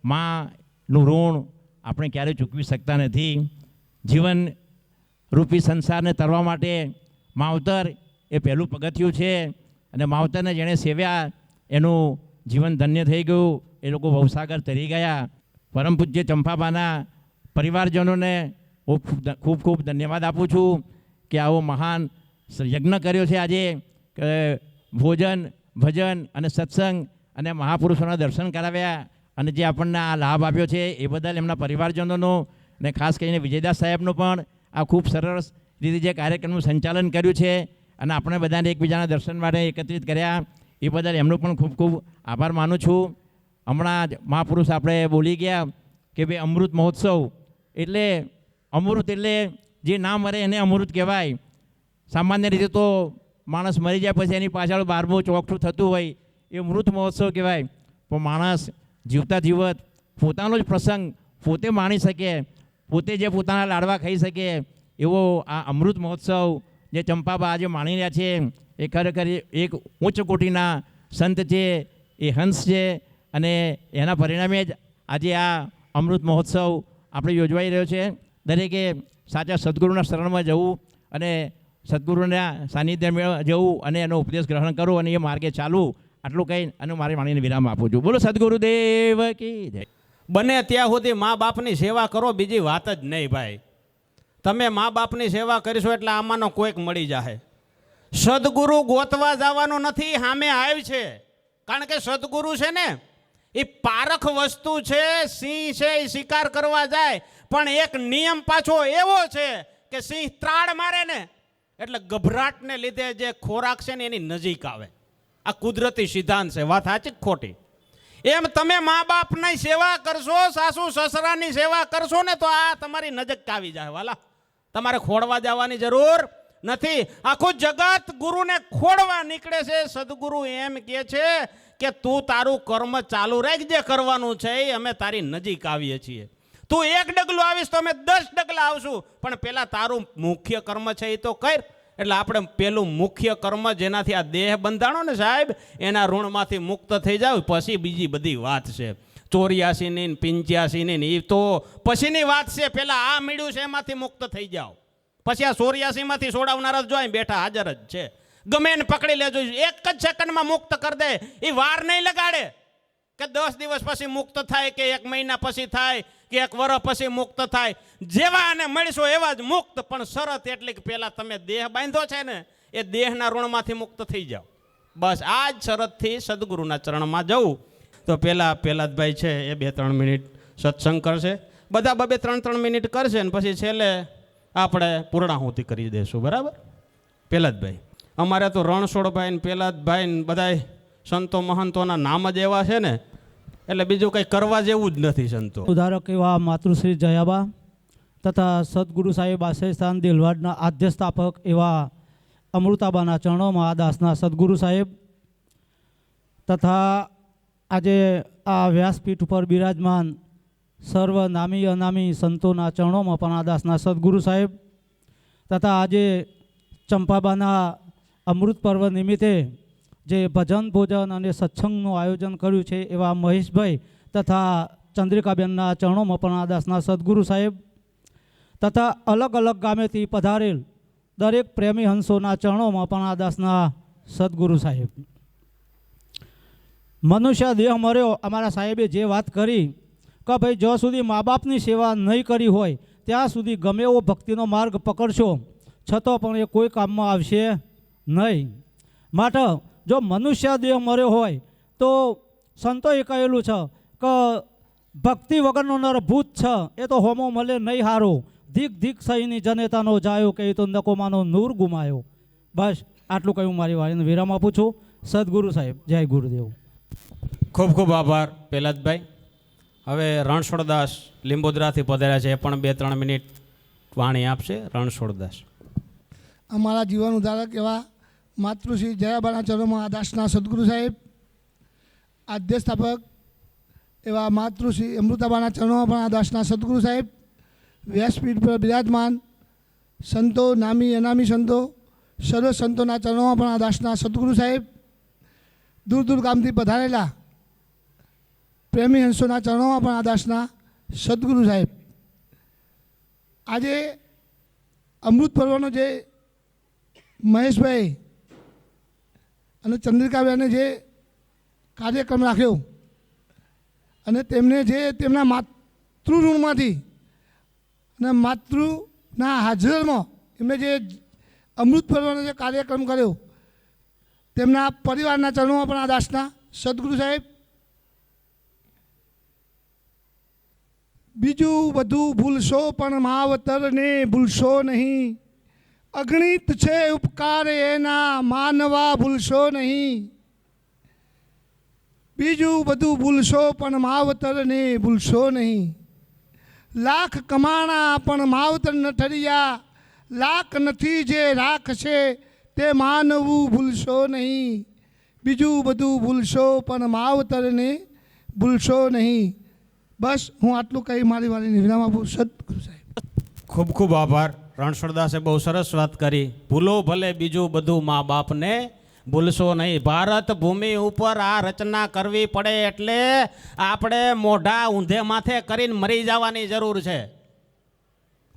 Speaker 13: માનું ઋણ આપણે ક્યારેય ચૂકવી શકતા નથી. જીવન રૂપી સંસારને તરવા માટે માવતર એ પહેલું પગથિયું છે. અને માવતરને જેણે સેવ્યા એનું જીવન ધન્ય થઈ ગયું. એ લોકો ભવસાગર તરી ગયા. પરમ પૂજ્ય ચંપાબાના પરિવારજનોને હું ખૂબ ખૂબ ધન્યવાદ આપું છું કે આવો મહાન યજ્ઞ કર્યો છે આજે, કે ભોજન ભજન અને સત્સંગ અને મહાપુરુષોના દર્શન કરાવ્યા અને જે આપણને આ લાભ આપ્યો છે એ બદલ એમના પરિવારજનોનો અને ખાસ કરીને વિજયદાસ સાહેબનો પણ આ ખૂબ સરસ રીતે જે કાર્યક્રમનું સંચાલન કર્યું છે અને આપણે બધાને એકબીજાના દર્શન માટે એકત્રિત કર્યા એ બદલ એમનો પણ ખૂબ ખૂબ આભાર માનું છું. હમણાં જ મહાપુરુષ આપણે બોલી ગયા કે ભાઈ અમૃત મહોત્સવ એટલે અમૃત એટલે જે ના મરે એને અમૃત કહેવાય. સામાન્ય રીતે તો માણસ મરી જાય પછી એની પાછળ 12મું ચોકઠું થતું હોય એ મૃત મહોત્સવ કહેવાય. પણ માણસ જીવતા જીવત પોતાનો જ પ્રસંગ પોતે માણી શકે, પોતે જે પોતાના લાડવા ખાઈ શકે એવો આ અમૃત મહોત્સવ જે ચંપાબા આજે માણી રહ્યા છે એ ખરેખર એક ઉચ્ચ કોટીના સંત છે, એ હંસ છે. અને એના પરિણામે જ આજે આ અમૃત મહોત્સવ આપણે યોજવાઈ રહ્યો છે. દરેકે સાચા સદગુરુના શરણમાં જવું અને સદગુરુના સાનિધ્યમાં જવું અને એનો ઉપદેશ ગ્રહણ કરવું અને એ માર્ગે ચાલવું, આટલું કહી અને મારી વાણીને વિરામ આપું છું. બોલો સદગુરુદેવ કી જય.
Speaker 1: બને ત્યાં સુધી મા બાપની સેવા કરો, બીજી વાત જ નહીં ભાઈ. તમે મા બાપની સેવા કરીશો એટલે આમાંનો કોઈક મળી જાય. સદગુરુ ગોતવા જવાનું નથી, સામે આવી છે. કારણ કે સદગુરુ છે ને એ પારખ વસ્તુ છે. સિંહ છે એ શિકાર કરવા જાય પણ એક નિયમ પાછો એવો છે કે સિંહ ત્રાડ મારે ને એટલે ગભરાટને લીધે જે ખોરાક છે ને એની નજીક આવે. આ કુદરતી સિદ્ધાંત છે. વાત સાચી ખોટી? એમ તમે મા બાપની સેવા કરશો, સાસુ સસરાની સેવા કરશો ને તો આ તમારી નજીક આવી જાય વાલા. તમારે ખોડવા જવાની જરૂર નથી. આખું જગત ગુરુને ખોડવા નીકળે છે. સદગુરુ એમ કહે છે કે તું તારું કર્મ ચાલુ રાખ, જે કરવાનું છે એ અમે તારી નજીક આવીએ છીએ. તું 1 ડગલું આવીશ તો અમે 10 ડગલા આવશું, પણ પેલા તારું મુખ્ય કર્મ છે એ તો કર. એટલે આપણે પેલું મુખ્ય કર્મ જેનાથી આ દેહ બંધાણો ને સાહેબ, એના ઋણમાંથી મુક્ત થઈ જાવ પછી બીજી બધી વાત છે. 84 ની 85 ની એ તો પછીની વાત છે. પેલા આ મળ્યું છે એમાંથી મુક્ત થઈ જાઓ, પછી આ 84 માંથી છોડાવનાર જ જોઈ બેઠા હાજર જ છે. ગમે એને પકડી લેજો, 1 જ સેકન્ડમાં મુક્ત કરી દે. એ વાર નહીં લગાડે કે 10 દિવસ પછી મુક્ત થાય કે 1 મહિના પછી થાય કે 1 વર્ષ પછી મુક્ત થાય. જેવા અને મળશો એવા જ મુક્ત. પણ શરત એટલી કે પહેલાં તમે દેહ બાંધો છે ને એ દેહના ઋણમાંથી મુક્ત થઈ જાઓ. બસ આ જ શરતથી સદગુરુના ચરણમાં જવું. તો પહેલાદભાઈ છે એ 2-3 મિનિટ સત્સંગ કરશે. બધા 2-3 મિનિટ કરશે ને પછી છેલ્લે આપણે પૂર્ણાહુતિ કરી દઈશું. બરાબર? પહેલાદભાઈ અમારે તો રણછોડભાઈ ને પહેલાદભાઈ ને બધા સંતો મહંતોના નામ જ એવા છે ને એટલે બીજું કંઈ કરવા જેવું જ નથી. સંતો
Speaker 14: ઉદાહરક એવા માતૃશ્રી જયાબા તથા સદગુરુ સાહેબ આશ્રયસ્થાન દિલવાડના આદ્ય સ્થાપક એવા અમૃતાબાના ચરણોમાં આ દાસના સદગુરુ સાહેબ તથા આજે આ વ્યાસપીઠ ઉપર બિરાજમાન સર્વ નામી અનામી સંતોના ચરણોમાં પણ આ દાસના સદગુરુ સાહેબ તથા આજે ચંપાબાના અમૃત પર્વ નિમિત્તે જે ભજન ભોજન અને સત્સંગનું આયોજન કર્યું છે એવા મહેશભાઈ તથા ચંદ્રિકાબેનના ચરણોમાં પણ આ દાસના સદગુરુ સાહેબ તથા અલગ અલગ ગામેથી પધારેલ દરેક પ્રેમી હંસોના ચરણોમાં પણ આ દાસના સદગુરુ સાહેબ. મનુષ્ય દેહ મર્યો, અમારા સાહેબે જે વાત કરી કે ભાઈ જ્યાં સુધી મા બાપની સેવા નહીં કરી હોય ત્યાં સુધી ગમે એવો ભક્તિનો માર્ગ પકડશો છતાં પણ એ કોઈ કામમાં આવશે નહીં. માટે જો મનુષ્ય દેહ મર્યો હોય તો સંતોએ કહેલું છે કે ભક્તિ વગરનો નર ભૂત છે એ તો હોમો મળે નહીં હારો. ધીક ધીક સહીની જનેતાનો જાયો કે તો નકોમાનો નૂર ગુમાયો. બસ આટલું કહ્યું મારી વાણીને વિરામ આપું છું. સદગુરુ સાહેબ જય ગુરુદેવ.
Speaker 1: ખૂબ ખૂબ આભાર પહેલાદભાઈ. હવે રણછોડદાસ લીંબોદરાથી પધાર્યા છે, એ પણ 2-3 મિનિટ વાણી આપશે. રણછોડદાસ
Speaker 7: અમારા જીવન ઉધારક એવા માતૃશ્રી જયાબાના ચરણોમાં આ દાસના સદગુરુ સાહેબ, આદ્ય સ્થાપક એવા માતૃશ્રી અમૃતાબાના ચરણોમાં પણ આ દાસના સદગુરુ સાહેબ, વ્યાસપીઠ પર બિરાજમાન સંતો નામી અનામી સંતો સર્વ સંતોના ચરણોમાં પણ આ દાસના સદગુરુ સાહેબ, દૂર દૂર ગામથી પધારેલા પ્રેમી હંસોના ચરણોમાં પણ આ દાસના સદગુરુ સાહેબ. આજે અમૃત પર્વનો જે મહેશભાઈ અને ચંદ્રિકાબેને જે કાર્યક્રમ રાખ્યો અને તેમને જે તેમના માતૃઋણમાંથી અને માતૃના હાજરમાં એમને જે અમૃત પર્વનો જે કાર્યક્રમ કર્યો તેમના પરિવારના ચરણોમાં પણ આ દાસના સદગુરુ સાહેબ બીજું બધું ભૂલશો પણ માવતરને ભૂલશો નહીં, અગણિત છે ઉપકાર એના માનવા ભૂલશો નહીં. બીજું બધું ભૂલશો પણ માવતરને ભૂલશો નહીં. લાખ કમાણા પણ માવતર ન ઠર્યા, લાખ નથી જે રાખ છે તે માનવું ભૂલશો નહીં. બીજું બધું ભૂલશો પણ માવતરને ભૂલશો નહીં. બસ હું આટલું કહી મારી વાણીને વિરામ આપું. સદગુરુ સાહેબ
Speaker 1: ખૂબ ખૂબ આભાર. રણછોડદાસે બહુ સરસ વાત કરી. ભૂલો ભલે બીજું બધું મા બાપને ભૂલશો નહીં. ભારત ભૂમિ ઉપર આ રચના કરવી પડે એટલે આપણે મોઢા ઊંધે માથે કરીને મરી જવાની જરૂર છે.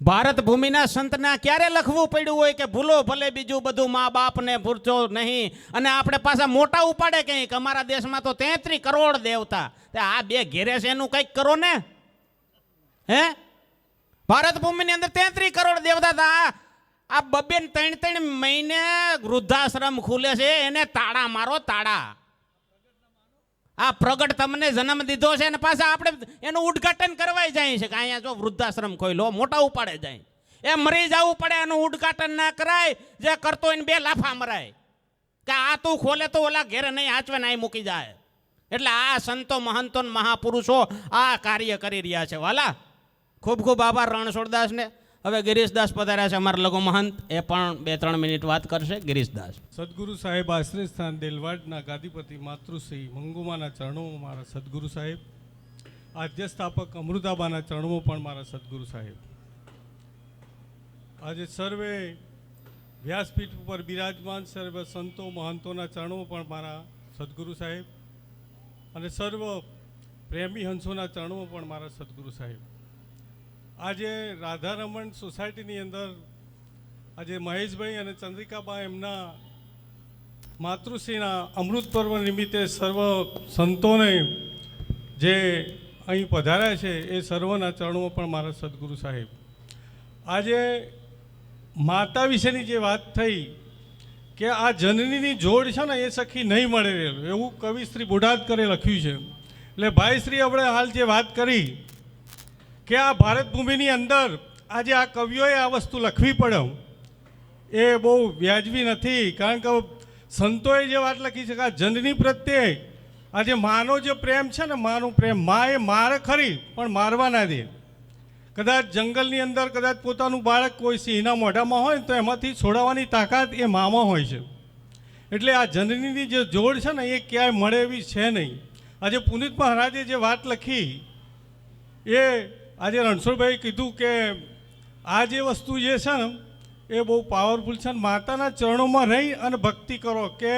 Speaker 1: ભારત ભૂમિના સંતના ક્યારે લખવું પડ્યું હોય કે ભૂલો ભલે બીજું બધું મા બાપને ભૂલશો નહીં, અને આપણે પાછા મોટા ઉપાડે કંઈક. અમારા દેશમાં તો 33 કરોડ દેવતા. આ બે ઘેરે છે એનું કંઈક કરો ને. હે, ભારત ભૂમિની અંદર 33 કરોડ દેવતા હતા. આ 2-3 મહિને વૃદ્ધાશ્રમ ખુલે છે, એને તાળા મારો, તાળા. આ પ્રગટ તમને જન્મ દીધો છે અને પાછા આપણે એનું ઉદ્ઘાટન કરવાય જાય છે કે અહીંયા જો વૃદ્ધાશ્રમ ખોલ્યો, મોટા ઉપાડે જાય. એ મરી જવું પડે, એનું ઉદ્ઘાટન ના કરાય. જે કરતો એને 2 લાફા મરાય કે આ તું ખોલે તો ઓલા ઘેરે નહીં હાચવે ને અહીં મૂકી જાય. એટલે આ સંતો મહંતો મહાપુરુષો આ કાર્ય કરી રહ્યા છે. વાલા ખૂબ ખૂબ આભાર રણછોડદાસને. હવે ગિરીશદાસ પધાર્યા છે, અમારા લઘુ મહંત. એ પણ 2-3 મિનિટ વાત કરશે. ગિરીશદાસ.
Speaker 15: સદગુરુ સાહેબ આશ્રય સ્થાન દેલવાડના ગાદીપતિ માતૃશ્રી મંગુમાના ચરણોમાં મારા સદગુરુ સાહેબ, આદ્ય સ્થાપક અમૃતાબાના ચરણોમાં પણ મારા સદગુરુ સાહેબ. આજે સર્વે વ્યાસપીઠ ઉપર બિરાજમાન સર્વ સંતો મહંતોના ચરણોમાં પણ મારા સદગુરુ સાહેબ, અને સર્વ પ્રેમી હંસોના ચરણોમાં પણ મારા સદગુરુ સાહેબ. આજે રાધારમણ સોસાયટીની અંદર આજે મહેશભાઈ અને ચંદ્રિકાબા એમના માતૃશ્રીના અમૃત પર્વ નિમિત્તે સર્વ સંતોને જે અહીં પધાર્યા છે એ સર્વના ચરણોમાં પણ મારા સદગુરુ સાહેબ. આજે માતા વિશેની જે વાત થઈ કે આ જનનીની જોડ છે ને એ સખી નહીં મળે રહેલું, એવું કવિ શ્રી બુઢાદકરે લખ્યું છે. એટલે ભાઈ શ્રી આપણે હાલ જે વાત કરી કે આ ભારત ભૂમિની અંદર આજે આ કવિઓએ આ વસ્તુ લખવી પડે એ બહુ વ્યાજબી નથી. કારણ કે સંતોએ જે વાત લખી છે કે આ જનની પ્રત્યે આજે માનો જે પ્રેમ છે ને, માનો પ્રેમ, મા એ મારે ખરી પણ મારવા ના દે. કદાચ જંગલની અંદર કદાચ પોતાનું બાળક કોઈ સિંહના મોઢામાં હોય તો એમાંથી છોડાવવાની તાકાત એ મામાં હોય છે. એટલે આ જનનીની જે જોડ છે ને એ ક્યાંય મળે એવી છે નહીં. આજે પુનિત મહારાજે જે વાત લખી એ આજે રણછોડભાઈ કીધું કે આ જે વસ્તુ જે છે ને એ બહુ પાવરફુલ છે. માતાના ચરણોમાં રહી અને ભક્તિ કરો કે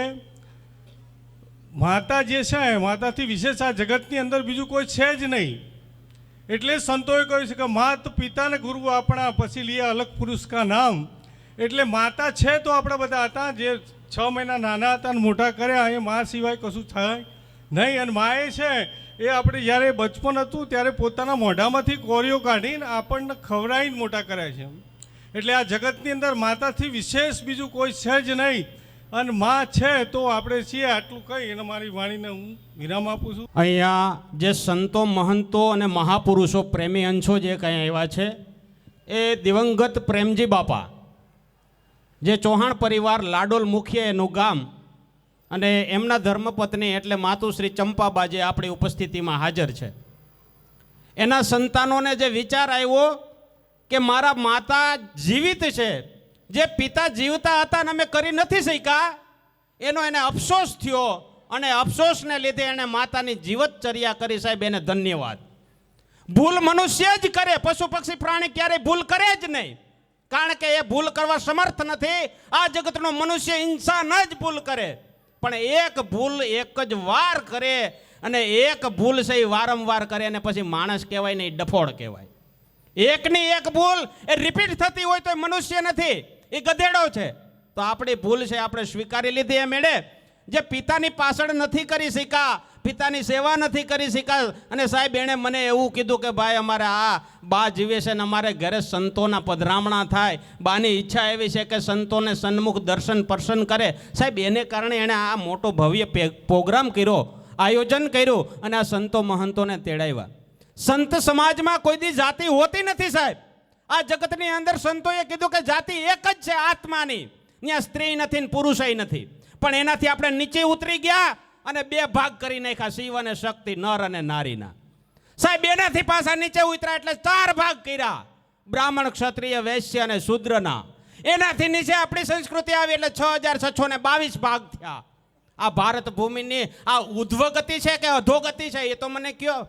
Speaker 15: માતા જે છે, માતાથી વિશેષ આ જગતની અંદર બીજું કોઈ છે જ નહીં. એટલે સંતોએ કહ્યું છે કે માત પિતા ને ગુરુ આપણા, પછી લીએ અલગ પુરુષ કા નામ. એટલે માતા છે તો આપણે બધા હતા, જે 6 મહિના નાના હતા અને મોટા કર્યા, એ મા સિવાય કશું થાય નહીં. અને માએ છે એ આપણે જ્યારે બચપન હતું ત્યારે પોતાના મોઢામાંથી કોરીઓ કાઢીને આપણને ખવડાવીને મોટા કર્યા છે. એટલે આ જગતની અંદર માતાથી વિશેષ બીજું કોઈ છે જ નહીં. અને માં છે તો આપણે છીએ. આટલું કહી અને મારી વાણીને હું વિરામ આપું છું.
Speaker 1: અહીંયા જે સંતો મહંતો અને મહાપુરુષો પ્રેમી અંશો જે કંઈ આવ્યા છે એ દિવંગત પ્રેમજી બાપા, જે ચૌહાણ પરિવાર લાડોલ મુખ્ય એનું ગામ, અને એમના ધર્મપત્ની એટલે માતુશ્રી ચંપાબા જે આપણી ઉપસ્થિતિમાં હાજર છે. એના સંતાનોને જે વિચાર આવ્યો કે મારા માતા જીવિત છે, જે પિતા જીવતા હતા અને અમે કરી નથી શક્યા, એનો એને અફસોસ થયો. અને અફસોસને લીધે એણે માતાની જીવતચર્યા કરી. સાહેબ એને ધન્યવાદ. ભૂલ મનુષ્ય જ કરે, પશુ પક્ષી પ્રાણી ક્યારેય ભૂલ કરે જ નહીં, કારણ કે એ ભૂલ કરવા સમર્થ નથી. આ જગતનો મનુષ્ય ઇન્સાન જ ભૂલ કરે, પણ એક ભૂલ એક જ વાર કરે, અને એક ભૂલ છે એ વારંવાર કરે, અને પછી માણસ કહેવાય નહીં, ડફોડ કહેવાય. એકની એક ભૂલ એ રિપીટ થતી હોય તો એ મનુષ્ય નથી, એ ગધેડો છે. તો આપણી ભૂલ છે, આપણે સ્વીકારી લીધી. એ મેળે જે પિતાની પાછળ નથી કરી શક્યા, પિતાની સેવા નથી કરી શક્યા, અને સાહેબ એણે મને એવું કીધું કે ભાઈ અમારે આ બા જીવે છે ને અમારે ઘરે સંતોના પધરામણા થાય, બાની ઈચ્છા એવી છે કે સંતોને સન્મુખ દર્શન પર્શન કરે. સાહેબ એને કારણે એણે આ મોટો ભવ્ય પ્રોગ્રામ કર્યો, આયોજન કર્યું અને આ સંતો મહંતોને તેડાવ્યા. સંત સમાજમાં કોઈ દી જાતિ હોતી નથી સાહેબ. આ જગતની અંદર સંતોએ કીધું કે જાતિ એક જ છે આત્માની, ત્યાં સ્ત્રી નથી ને પુરુષય નથી. પણ એનાથી આપણે નીચે ઉતરી ગયા અને બે ભાગ કરી નાખ્યા, શિવ અને શક્તિ, નર અને નારીના. સાહેબ એનાથી પાછા નીચે ઉતર્યા એટલે 4 ભાગ કર્યા, બ્રાહ્મણ, ક્ષત્રિય, વૈશ્ય અને શૂદ્રના. એનાથી નીચે આપણી સંસ્કૃતિ આવી એટલે 6622 ભાગ થયા. આ ભારત ભૂમિની આ ઉધ્વગતિ છે કે અધોગતિ છે એ તો મને કયો.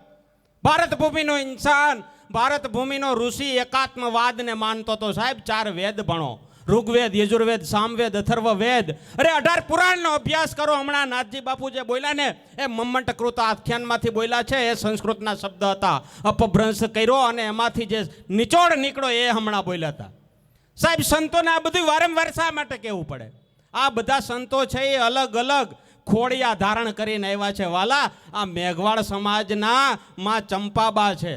Speaker 1: ભારત ભૂમિનો ઇન્સાન, ભારત ભૂમિનો ઋષિ એકાત્મવાદને માનતો તો સાહેબ. 4 વેદ ભણો, ઋગ્વેદ, યજુર્વેદ, સામવેદ, અથર્વવેદ, અરે 18 પુરાણનો અભ્યાસ કરો. હમણાં નાથજી બાપુ જે બોલ્યા ને એ મમ્મટ કૃત આખ્યાનમાંથી બોલ્યા છે, એ સંસ્કૃતના શબ્દ હતા. અપભ્રંશ કર્યો અને એમાંથી જે નિચોડ નીકળો એ હમણાં બોલ્યા હતા. સાહેબ સંતોને આ બધું વારંવાર શા માટે કહેવું પડે? આ બધા સંતો છે એ અલગ અલગ ખોડિયા ધારણ કરીને આવ્યા છે વાલા. આ મેઘવાળ સમાજના માં ચંપાબા છે.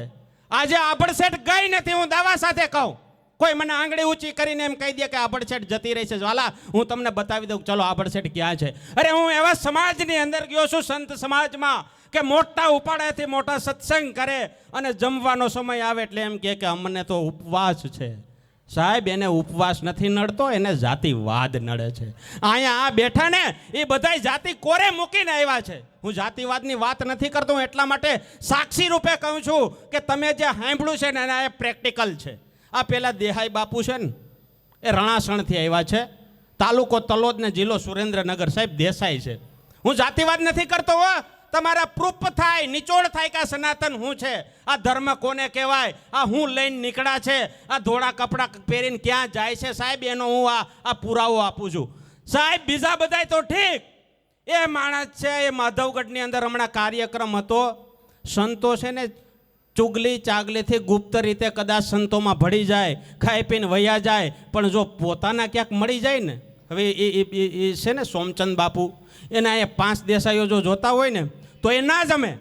Speaker 1: આજે આભડસેઠ ગઈ નથી, હું દાવા સાથે કહું. કોઈ મને આંગળી ઊંચી કરીને એમ કહી દે કે આભડસેઠ જતી રહી છે વાલા, હું તમને બતાવી દઉં ચલો આભડસેઠ ક્યાં છે. અરે હું એવા સમાજની અંદર ગયો છું, સંત સમાજમાં, કે મોટા ઉપાડેથી મોટા સત્સંગ કરે અને જમવાનો સમય આવે એટલે એમ કે અમને તો ઉપવાસ છે. સાહેબ એને ઉપવાસ નથી નડતો, એને જાતિવાદ નડે છે. અહીંયા આ બેઠા ને એ બધાય જાતિ કોરે મૂકીને આવ્યા છે. હું જાતિવાદની વાત નથી કરતો, હું એટલા માટે સાક્ષી રૂપે કહું છું કે તમે જે સાંભળ્યું છે ને એના એ પ્રેક્ટિકલ છે. આ પેલા દેહાઈ બાપુ છે ને એ રણાસણથી આવ્યા છે, તાલુકો તલોદ ને જિલ્લો સુરેન્દ્રનગર. સાહેબ દેસાઈ છે. હું જાતિવાદ નથી કરતો હો, તમારા પ્રૂફ થાય, નિચોડ થાય કે આ સનાતન હું છે, આ ધર્મ કોને કહેવાય, આ હું લઈને નીકળ્યા છે, આ ધોળા કપડાં પહેરીને ક્યાં જાય છે સાહેબ, એનો હું આ પુરાવો આપું છું. સાહેબ બીજા બધાય તો ઠીક, એ માણસ છે એ માધવગઢની અંદર હમણાં કાર્યક્રમ હતો. સંતો છે ને ચુગલી ચાગલીથી ગુપ્ત રીતે કદાચ સંતોમાં ભળી જાય, ખાઈ પીને વયા જાય, પણ જો પોતાના ક્યાંક મળી જાય ને, હવે એ છે ને સોમચંદ બાપુ, એના એ 5 દેસાઈઓ જો જોતા હોય ને તો એ ના જમે.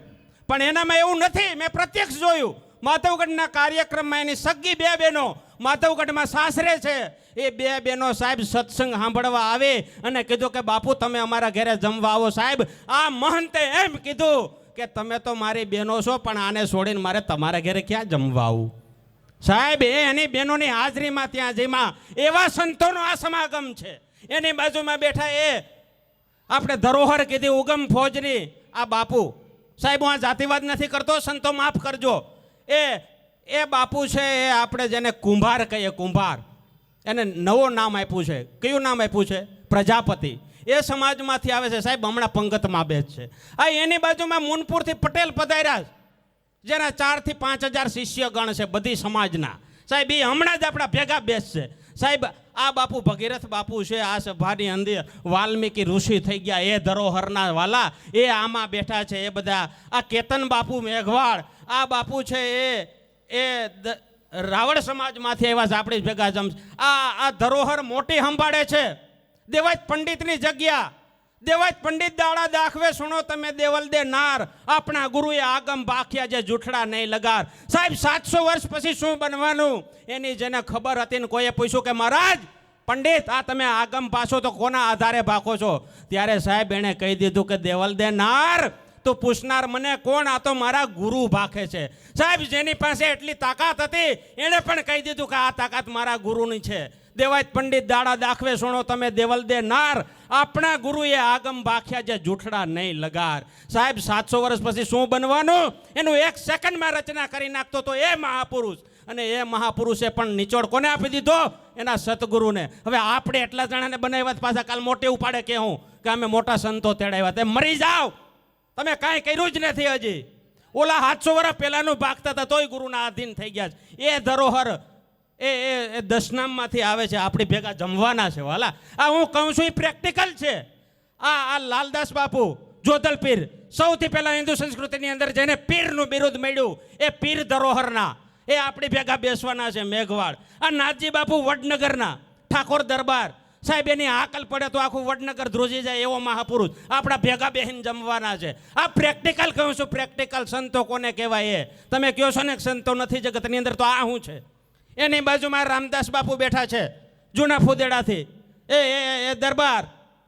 Speaker 1: પણ એનામાં એવું નથી, મેં પ્રત્યક્ષ જોયું. માધવગઢના કાર્યક્રમમાં એની સગી 2 બહેનો માધવગઢમાં સાસરે છે, એ 2 બહેનો સાહેબ સત્સંગ સાંભળવા આવે અને કીધું કે બાપુ તમે અમારા ઘરે જમવા આવો. સાહેબ આ મહંતે એમ કીધું કે તમે તો મારી બહેનો છો, પણ આને છોડીને મારે તમારા ઘરે ક્યાં જમવા આવું. સાહેબ એની બહેનોની હાજરીમાં ત્યાં જેમાં એવા સંતોનો આ સમાગમ છે. એની બાજુમાં બેઠા એ આપણે ધરોહર કીધી ઉગમ ફોજની આ બાપુ. સાહેબ હું આ જાતિવાદ નથી કરતો, સંતો માફ કરજો. એ બાપુ છે એ આપણે જેને કુંભાર કહીએ, કુંભાર, એને નવો નામ આપ્યું છે. કયું નામ આપ્યું છે? પ્રજાપતિ. એ સમાજમાંથી આવે છે સાહેબ, હમણાં પંગતમાં બેસ છે. આ એની બાજુમાં મુનપુરથી પટેલ પધાર્યા, જેના 4 થી 5 હજાર શિષ્ય ગણ છે બધી સમાજના. સાહેબ એ હમણાં જ આપણા ભેગા બેસશે. સાહેબ આ બાપુ ભગીરથ બાપુ છે, આ સભાની અંદર વાલ્મીકી ઋષિ થઈ ગયા, એ ધરોહરના વાલા, એ આમાં બેઠા છે. એ બધા આ કેતન બાપુ મેઘવાળ, આ બાપુ છે એ રાવળ સમાજમાંથી આવ્યા છે, આપણી ભેગા જમ. આ ધરોહર મોટી સંભાળે છે. દેવાજ પંડિતની જગ્યા, દેવાજ પંડિત દાડા દાખવે સુણો તમે દેવલ દે નાર, આપણા ગુરુએ આગમ બાખ્યા જે જૂઠડા નહીં લગાર. સાહેબ 700 વર્ષ પછી શું બનવાનું એની જેને ખબર હતી ને કોઈએ પૂછ્યું કે મહારાજ પંડિત આ તમે આગમ પાછો તો કોના આધારે ભાખો છો, ત્યારે સાહેબ એણે કહી દીધું કે દેવલ દે નાર તો પૂછનાર મને કોણ, આ તો મારા ગુરુ ભાખે છે. સાહેબ જેની પાસે એટલી તાકાત હતી એણે પણ કહી દીધું કે આ તાકાત મારા ગુરુની છે. દેવાજ પંડિત દાડા દાખવે સુણો તમે દેવલ દે નાર, આપણા ગુરુએ આગમ ભાખ્યા જે જૂઠડા નહીં લગાર. સાહેબ 700 વર્ષ પછી શું બનવાનું એનું 1 સેકન્ડમાં રચના કરી નાખતો તો એ મહાપુરુષ. અને એ મહાપુરુષે પણ નિચોડ કોને આપી દીધો? એના સતગુરુને. હવે આપણે એટલા જણાને બનાવ્યા પાછા કાલ મોટે ઉપાડે કે હું કે અમે મોટા સંતો તેડાવ્યા. તે મરી જાઓ, તમે કાંઈ કર્યું જ નથી હજી. ઓલા 700 વર્ષ પહેલાનું ભાગતા હતા તોય ગુરુના આધીન થઈ ગયા છે. એ ધરોહર એ દશનામમાંથી આવે છે, આપણી ભેગા જમવાના છે વાલા. આ હું કહું છું એ પ્રેક્ટિકલ છે. આ લાલદાસ બાપુ જોધલ પીર, સૌથી પહેલા હિન્દુ સંસ્કૃતિની અંદર જેને પીરનું બિરુદ મળ્યું એ પીર ધરોહરના. એ આપણી ભેગા બેસવાના છે મેઘવાળ. આ નાથજી બાપુ વડનગરના ઠાકોર દરબાર સાહેબ, એની આકલ પડે તો આખું વડનગર ધ્રુજી જાય એવો મહાપુરુષ આપણા ભેગા બેહીને જમવાના છે. આ પ્રેક્ટિકલ કહું છું, પ્રેક્ટિકલ. સંતો કોને કહેવાય એ તમે કહો છો ને, સંતો નથી જગતની અંદર, તો આ શું છે? એની બાજુમાં રામદાસ બાપુ બેઠા છે જૂના ફુદેડાથી. એ દરબાર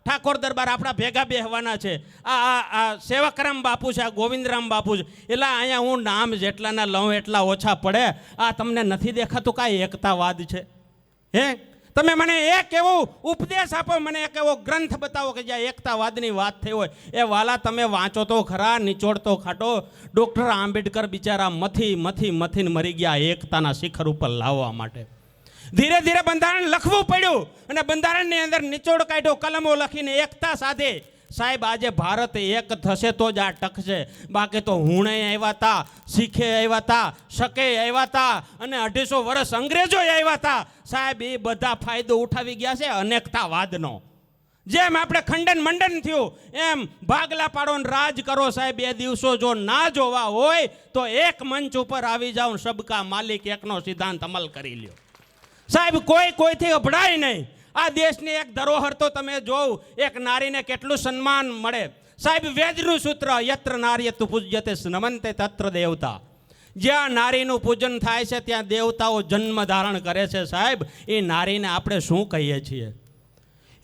Speaker 1: ઠાકોર દરબાર આપણા ભેગા બેહવાના છે. આ સેવકરામ બાપુ છે, આ ગોવિંદરામ બાપુ છે. એટલે અહીંયા હું નામ જેટલાના લઉં એટલા ઓછા પડે. આ તમને નથી દેખાતું કાંઈ એકતાવાદ છે? હે, તમે મને એક એવું ઉપદેશ આપો, મને એક એવો ગ્રંથ બતાવો કે જ્યાં એકતાવાદની વાત થઈ હોય. એ વાલા તમે વાંચો તો ખરા, નિચોડ તો ખાટો. ડૉક્ટર આંબેડકર બિચારા મથીને મરી ગયા એકતાના શિખર ઉપર લાવવા માટે. ધીરે ધીરે બંધારણ લખવું પડ્યું અને બંધારણની અંદર નિચોડ કાઢ્યો, કલમો લખીને એકતા સાધે. સાહેબ, આજે ભારત એક થશે તો જ આ ટકશે. બાકી તો હુણે આવ્યા હતા, શીખે આવ્યા હતા, શકે આવ્યા હતા અને 250 વર્ષ અંગ્રેજો આવ્યા હતા. સાહેબ, એ બધા ફાયદો ઉઠાવી ગયા છે અનેકતાવાદનો. જેમ આપણે ખંડન મંડન થયું એમ ભાગલા પાડો ને રાજ કરો. સાહેબ, એ દિવસો જો ના જોવા હોય તો એક મંચ ઉપર આવી જાઓ, સબકા માલિક એકનો સિદ્ધાંત અમલ કરી લ્યો. સાહેબ, કોઈથી અભડાય નહીં. આ દેશની એક ધરોહર તો તમે જોવ, એક નારીને કેટલું સન્માન મળે. સાહેબ, વેદનું સૂત્ર યત્ર નાર્યતુ પૂજ્યતે નમન્તે તત્ર દેવતા. જ્યાં નારીનું પૂજન થાય છે ત્યાં દેવતાઓ જન્મ ધારણ કરે છે. સાહેબ, એ નારીને આપણે શું કહીએ છીએ?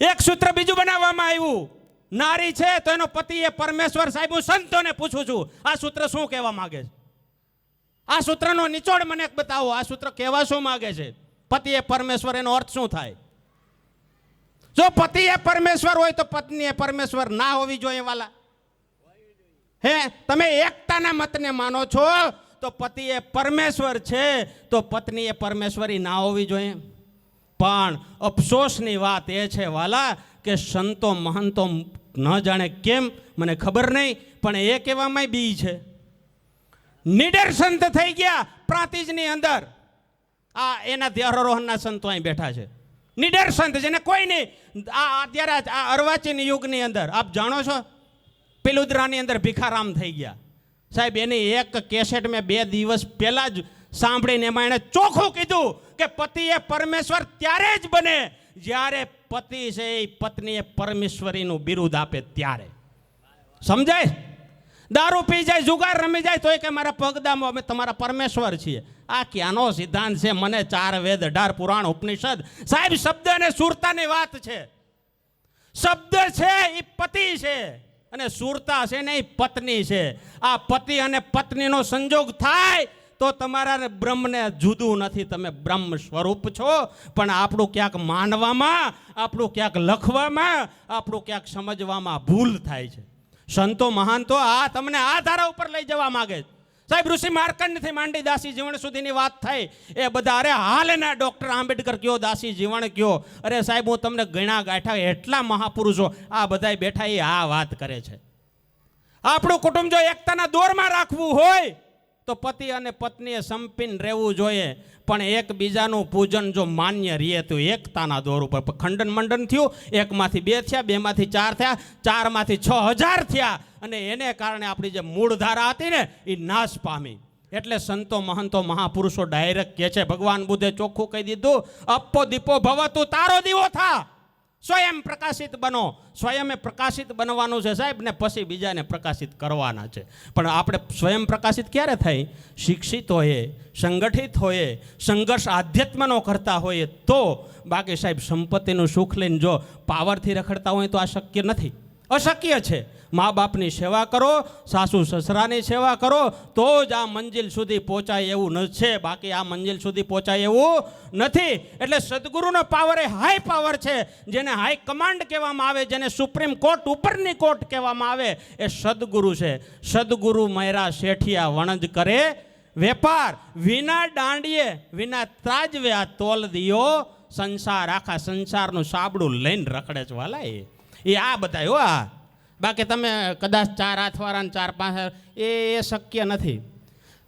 Speaker 1: એક સૂત્ર બીજું બનાવવામાં આવ્યું, નારી છે તો એનો પતિ એ પરમેશ્વર. સાહેબ, હું સંતોને પૂછું છું, આ સૂત્ર શું કહેવા માંગે છે? આ સૂત્રનો નિચોડ મને બતાવો. આ સૂત્ર કહેવા શું માંગે છે? પતિ એ પરમેશ્વર, એનો અર્થ શું થાય? જો પતિ એ પરમેશ્વર હોય તો પત્ની એ પરમેશ્વર ના હોવી જોઈએ વાલા? હે, તમે એકતાના મતને માનો છો તો પતિ એ પરમેશ્વર છે તો પત્ની એ પરમેશ્વરી ના હોવી જોઈએ. પણ અફસોસની વાત એ છે વાલા કે સંતો મહંતો ન જાણે કેમ, મને ખબર નહીં, પણ એ કહેવામાં બી છે. નીડર સંત થઈ ગયા પ્રાંતિજની અંદર. આ એના ધ્યારોહણના સંતો અહીં બેઠા છે. નીડર સંત જેને કોઈ નહીં. અત્યારે આ અર્વાચીન યુગની અંદર આપ જાણો છો, પિલુદ્રાની અંદર ભીખારામ થઈ ગયા. સાહેબ, એની એક કેસેટ મેં 2 દિવસ પહેલાં જ સાંભળીને એમાં એણે ચોખ્ખું કીધું કે પતિ એ પરમેશ્વર ત્યારે જ બને જ્યારે પતિ છે એ પત્ની એ પરમેશ્વરીનું બિરુદ આપે ત્યારે. સમજાય? દારૂ પી જાય, જુગાર રમી જાય તો કે મારા પગદામાં અમે તમારા પરમેશ્વર છીએ. આ ક્યાંનો સિદ્ધાંત છે? મને 4 વેદ 18 પુરાણ ઉપનિષદ. સાહેબ, શબ્દ અને સુરતાની વાત છે. શબ્દ છે એ પતિ છે અને સુરતા છે ને એ પત્ની છે. આ પતિ અને પત્નીનો સંજોગ થાય તો તમારા બ્રહ્મને જુદું નથી, તમે બ્રહ્મ સ્વરૂપ છો. પણ આપણું ક્યાંક માનવામાં, આપણું ક્યાંક લખવામાં, આપણું ક્યાંક સમજવામાં ભૂલ થાય છે. સંતો મહાનતો આ તમને આ ધારા ઉપર લઈ જવા માંગે છે. સાહેબ, ઋષિ માર્કંડથી માંડી દાસી જીવણ સુધીની વાત થઈ એ બધા. અરે હાલના ડૉક્ટર આંબેડકર કયો, દાસી જીવણ કયો, અરે સાહેબ હું તમને ગણા ગાંઠા એટલા મહાપુરુષો આ બધાય બેઠા એ આ વાત કરે છે. આપણું કુટુંબ જો એકતાના દોરમાં રાખવું હોય તો પતિ અને પત્નીએ સંપીને રહેવું જોઈએ. પણ એકબીજાનું પૂજન જો માન્ય રહે તો એકતાના દોર ઉપર. ખંડન મંડન થયું, 1માંથી 2 થયા, 2માંથી 4 થયા, 4માંથી 6000 થયા અને એને કારણે આપણી જે મૂળ ધારા હતી ને એ નાશ પામી. એટલે સંતો મહંતો મહાપુરુષો ડાયરેક્ટ કહે છે, ભગવાન બુદ્ધે ચોખ્ખું કહી દીધું, અપ્પો દીપો ભવ, તું તારો દીવો થા, સ્વયં પ્રકાશિત બનો. સ્વયં પ્રકાશિત બનવાનું છે સાહેબ, ને પછી બીજાને પ્રકાશિત કરવાના છે. પણ આપણે સ્વયં પ્રકાશિત ક્યારે થાય? શિક્ષિત હોઈએ, સંગઠિત હોઈએ, સંઘર્ષ આધ્યાત્મનો કરતા હોઈએ તો. બાકી સાહેબ, સંપત્તિનું સુખ લઈને જો પાવરથી રખડતા હોય તો આ શક્ય નથી, અશક્ય છે. મા બાપની સેવા કરો, સાસુ સસરાની સેવા કરો તો જ આ મંજિલ સુધી પહોંચાય એવું છે. બાકી આ મંજિલ સુધી પહોંચાય એવું નથી. એટલે સદગુરુનો પાવર એ હાઈ પાવર છે, જેને હાઈ કમાન્ડ કહેવામાં આવે, જેને સુપ્રીમ કોર્ટ ઉપરની કોર્ટ કહેવામાં આવે, એ સદગુરુ છે. સદગુરુ મયરા શેઠિયા વણજ કરે વેપાર, વિના દાંડીએ વિના ત્રાજવે આ તોલ દિયો સંસાર. આખા સંસારનું સાબડું લઈને રખડે છે વાલા એ આ બધા હો. આ બાકી તમે કદાચ 4 હાથવાળા 4 5 એ શક્ય નથી.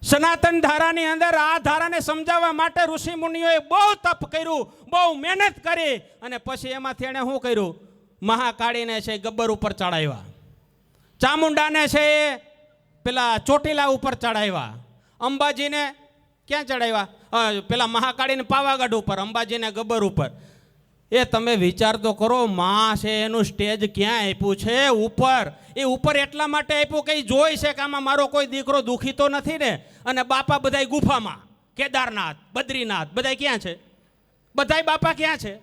Speaker 1: સનાતન ધારાની અંદર આ ધારાને સમજાવવા માટે ઋષિ મુનિઓએ બહુ તપ કર્યું, બહુ મહેનત કરી અને પછી એમાંથી એણે શું કર્યું? મહાકાળીને છે ગબ્બર ઉપર ચડાવ્યા, ચામુંડાને છે પેલા ચોટીલા ઉપર ચડાવ્યા, અંબાજીને ક્યાં ચડાવ્યા? પેલા મહાકાળીને પાવાગઢ ઉપર, અંબાજીને ગબ્બર ઉપર. એ તમે વિચાર તો કરો, માં છે એનું સ્ટેજ ક્યાં આપ્યું છે? ઉપર. એ ઉપર એટલા માટે આપ્યું કે જોઈ છે કે આમાં મારો કોઈ દીકરો દુઃખી તો નથી ને. અને બાપા બધાય ગુફામાં, કેદારનાથ, બદ્રીનાથ બધાય ક્યાં છે? બધાય બાપા ક્યાં છે?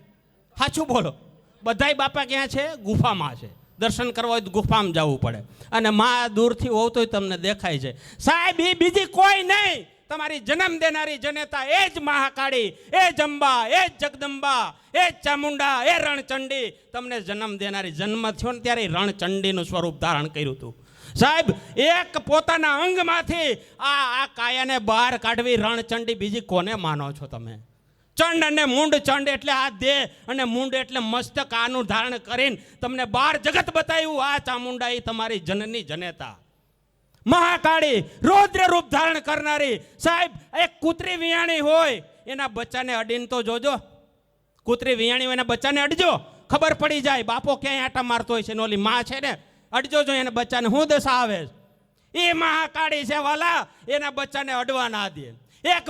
Speaker 1: સાચું બોલો, બધાય બાપા ક્યાં છે? ગુફામાં છે. દર્શન કરવા હોય તો ગુફામાં જવું પડે. અને માં દૂરથી હોવ તોય તમને દેખાય છે. સાહેબ, એ બીજી કોઈ નહીં, તમારી જન્મ દેનારી જનેતા એ જ મહાકાળી, એ જ અંબા, એ જ જગદંબા, એ જ ચામુંડા, એ રણચંડી. તમને જન્મ દેનારી, જન્મ થયો ને ત્યારે રણચંડીનું સ્વરૂપ ધારણ કર્યું હતું. સાહેબ, એક પોતાના અંગમાંથી આ કાયાને બહાર કાઢવી રણચંડી, બીજી કોને માનો છો તમે? ચંડ અને મૂંડ, ચંડ એટલે આ દેહ અને મૂંડ એટલે મસ્તક, આનું ધારણ કરીને તમને બાર જગત બતાવ્યું. આ ચામુંડા એ તમારી જનની જનેતા મહાકાળી, રૌદ્ર રૂપ ધારણ કરનારી. સાહેબ, એક કૂતરી વિયાણી હોય, એના બચ્ચાને અડીને તો જોજો. કૂતરી વિયાણી હોય, એના બચ્ચાને અડજો, ખબર પડી જાય બાપો ક્યાંય આટા મારતો હોય છે. ઓલી માં છે ને, અડજો જો એને બચ્ચાને શું દશા આવે. એ મહાકાળી છે વાલા, એના બચ્ચાને અડવા ના દે. એક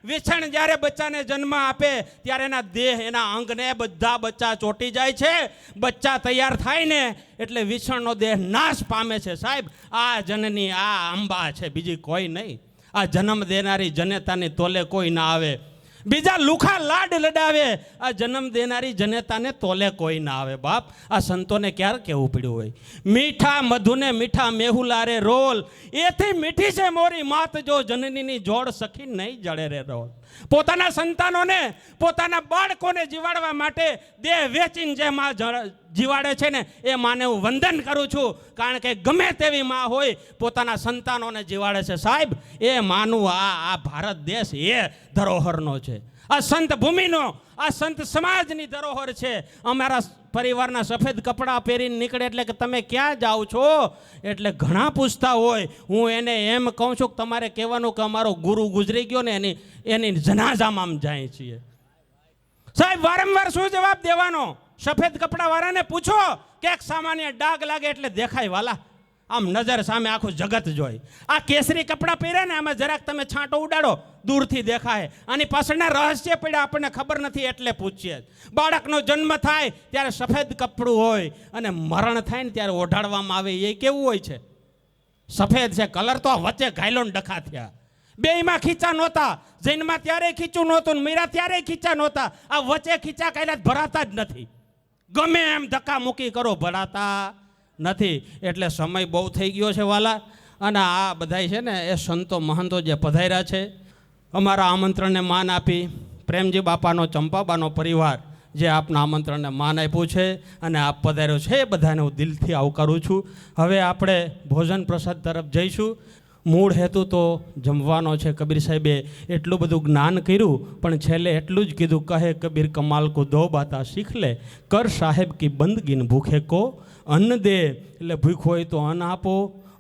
Speaker 1: વિછણ જ્યારે બચ્ચાને જન્મ આપે ત્યારે એના દેહ, એના અંગને બધા બચ્ચા ચોંટી જાય છે. બચ્ચા તૈયાર થાય ને એટલે વિછણનો દેહ નાશ પામે છે. સાહેબ, આ જનની, આ અંબા છે, બીજી કોઈ નહીં. આ જન્મ દેનારી જનેતાની તોલે કોઈ ના આવે. બીજા લુખા લાડ લડાવે, આ જન્મ દેનારી જનેતાને તોલે કોઈ ના આવે. બાપ, આ સંતોને ક્યારે કહેવું પડ્યું હોય? મીઠા મધુને મીઠા મેહુલારે રોલ, એથી મીઠી છે મોરી માત, જો જનનીની જોડ સખી નહીં જડે રે રોલ. પોતાના સંતાનોને, પોતાના બાળકોને જીવાડવા માટે દેહ વેચીને જે માં જીવાડે છે ને, એ માને હું વંદન કરું છું. કારણ કે ગમે તેવી માં હોય, પોતાના સંતાનોને જીવાડે છે. સાહેબ, એ માનું આ ભારત દેશ એ ધરોહરનો છે. આ સંત ભૂમિનો, આ સંત સમાજની ધરોહર છે. અમારા પરિવારના સફેદ કપડાં પહેરીને નીકળે એટલે કે તમે ક્યાં જાઓ છો? એટલે ઘણા પૂછતા હોય. હું એને એમ કહું છું કે તમારે કહેવાનું કે અમારો ગુરુ ગુજરી ગયો ને, એની જનાઝામાં જાય છીએ. સાહેબ, વારંવાર શું જવાબ દેવાનો? સફેદ કપડાવાળાને પૂછો કે એક સામાન્ય ડાઘ લાગે એટલે દેખાય વાલા, આમ નજર સામે આખું જગત જોઈ. આ કેસરી કપડાં પહેરે ને, આમાં જરાક તમે છાંટો ઉડાડો, દૂરથી દેખાય. આની પાછળના રહસ્ય પડ્યા આપણને ખબર નથી એટલે પૂછીએ. બાળકનો જન્મ થાય ત્યારે સફેદ કપડું હોય, અને મરણ થાય ને ત્યારે ઓઢાડવામાં આવે. એ કેવું હોય છે? સફેદ છે કલર. તો વચ્ચે ઘાયલો ને ડખા થયા. બેયમાં ખીચા નહોતા. જૈનમાં ત્યારે ખીચું નહોતું, મીરા ત્યારે ખીચા નહોતા. આ વચ્ચે ખીચા કાયલા ભરાતા જ નથી. ગમે એમ ધક્કા મૂકી કરો, ભરાતા નથી. એટલે સમય બહુ થઈ ગયો છે વાલા. અને આ બધાય છે ને, એ સંતો મહંતો જે પધાર્યા છે, અમારા આમંત્રણને માન આપી, પ્રેમજી બાપાનો, ચંપાબાનો પરિવાર જે આપના આમંત્રણને માન આપ્યું છે અને આપ પધાર્યો છે, એ બધાને હું દિલથી આવકારું છું. હવે આપણે ભોજન પ્રસાદ તરફ જઈશું. મૂળ હેતુ તો જમવાનો છે. કબીર સાહેબે એટલું બધું જ્ઞાન કર્યું, પણ છેલ્લે એટલું જ કીધું, કહે કબીર કમાલ કો દો બાતા શીખ લે, કર સાહેબ કી બંદગીન ભૂખે કો અન્ન દે. એટલે ભૂખ હોય તો અન્ન આપો,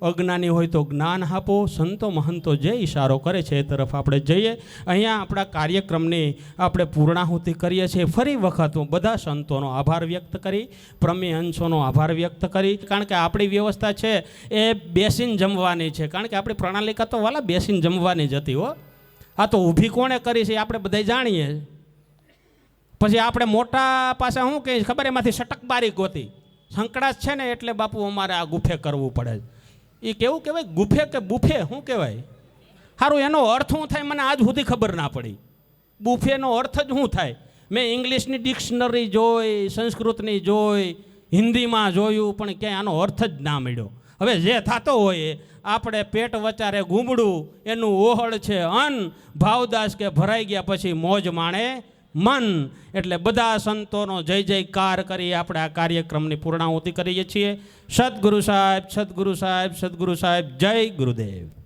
Speaker 1: અજ્ઞાની હોય તો જ્ઞાન આપો. સંતો મહંતો જે ઈશારો કરે છે એ તરફ આપણે જઈએ. અહીંયા આપણા કાર્યક્રમની આપણે પૂર્ણાહુતિ કરીએ છીએ. ફરી વખત હું બધા સંતોનો આભાર વ્યક્ત કરી, પ્રમી અંશોનો આભાર વ્યક્ત કરી. કારણ કે આપણી વ્યવસ્થા છે એ બેસીને જમવાની છે. કારણ કે આપણી પ્રણાલિકા તો વાલા બેસીને જમવાની જ હતી હો. આ તો ઊભી કોણે કરી છે આપણે બધા જાણીએ. પછી આપણે મોટા પાસે શું કહીએ ખબર, એમાંથી સટકબારી ગોતી. સંકળાશ છે ને એટલે બાપુ અમારે આ ગુફે કરવું પડે. એ કેવું કહેવાય, ગુફે કે બુફે શું કહેવાય? સારું, એનો અર્થ શું થાય મને આજ સુધી ખબર ના પડી. બુફેનો અર્થ જ શું થાય? મેં ઇંગ્લિશની ડિક્શનરી જોઈ, સંસ્કૃતની જોઈ, હિન્દીમાં જોયું, પણ ક્યાંય આનો અર્થ જ ના મળ્યો. હવે જે થતો હોય, આપણે પેટ વચારે ગુમડું, એનું ઓહળ છે અન્ન, ભાવદાસ કે ભરાઈ ગયા પછી મોજ માણે મન. એટલે બધા સંતોનો જય જયકાર કરી આપણે આ કાર્યક્રમની પૂર્ણાહુતિ કરીએ છીએ. સદગુરુ સાહેબ, સદગુરુ સાહેબ, સદગુરુ સાહેબ. જય ગુરુદેવ.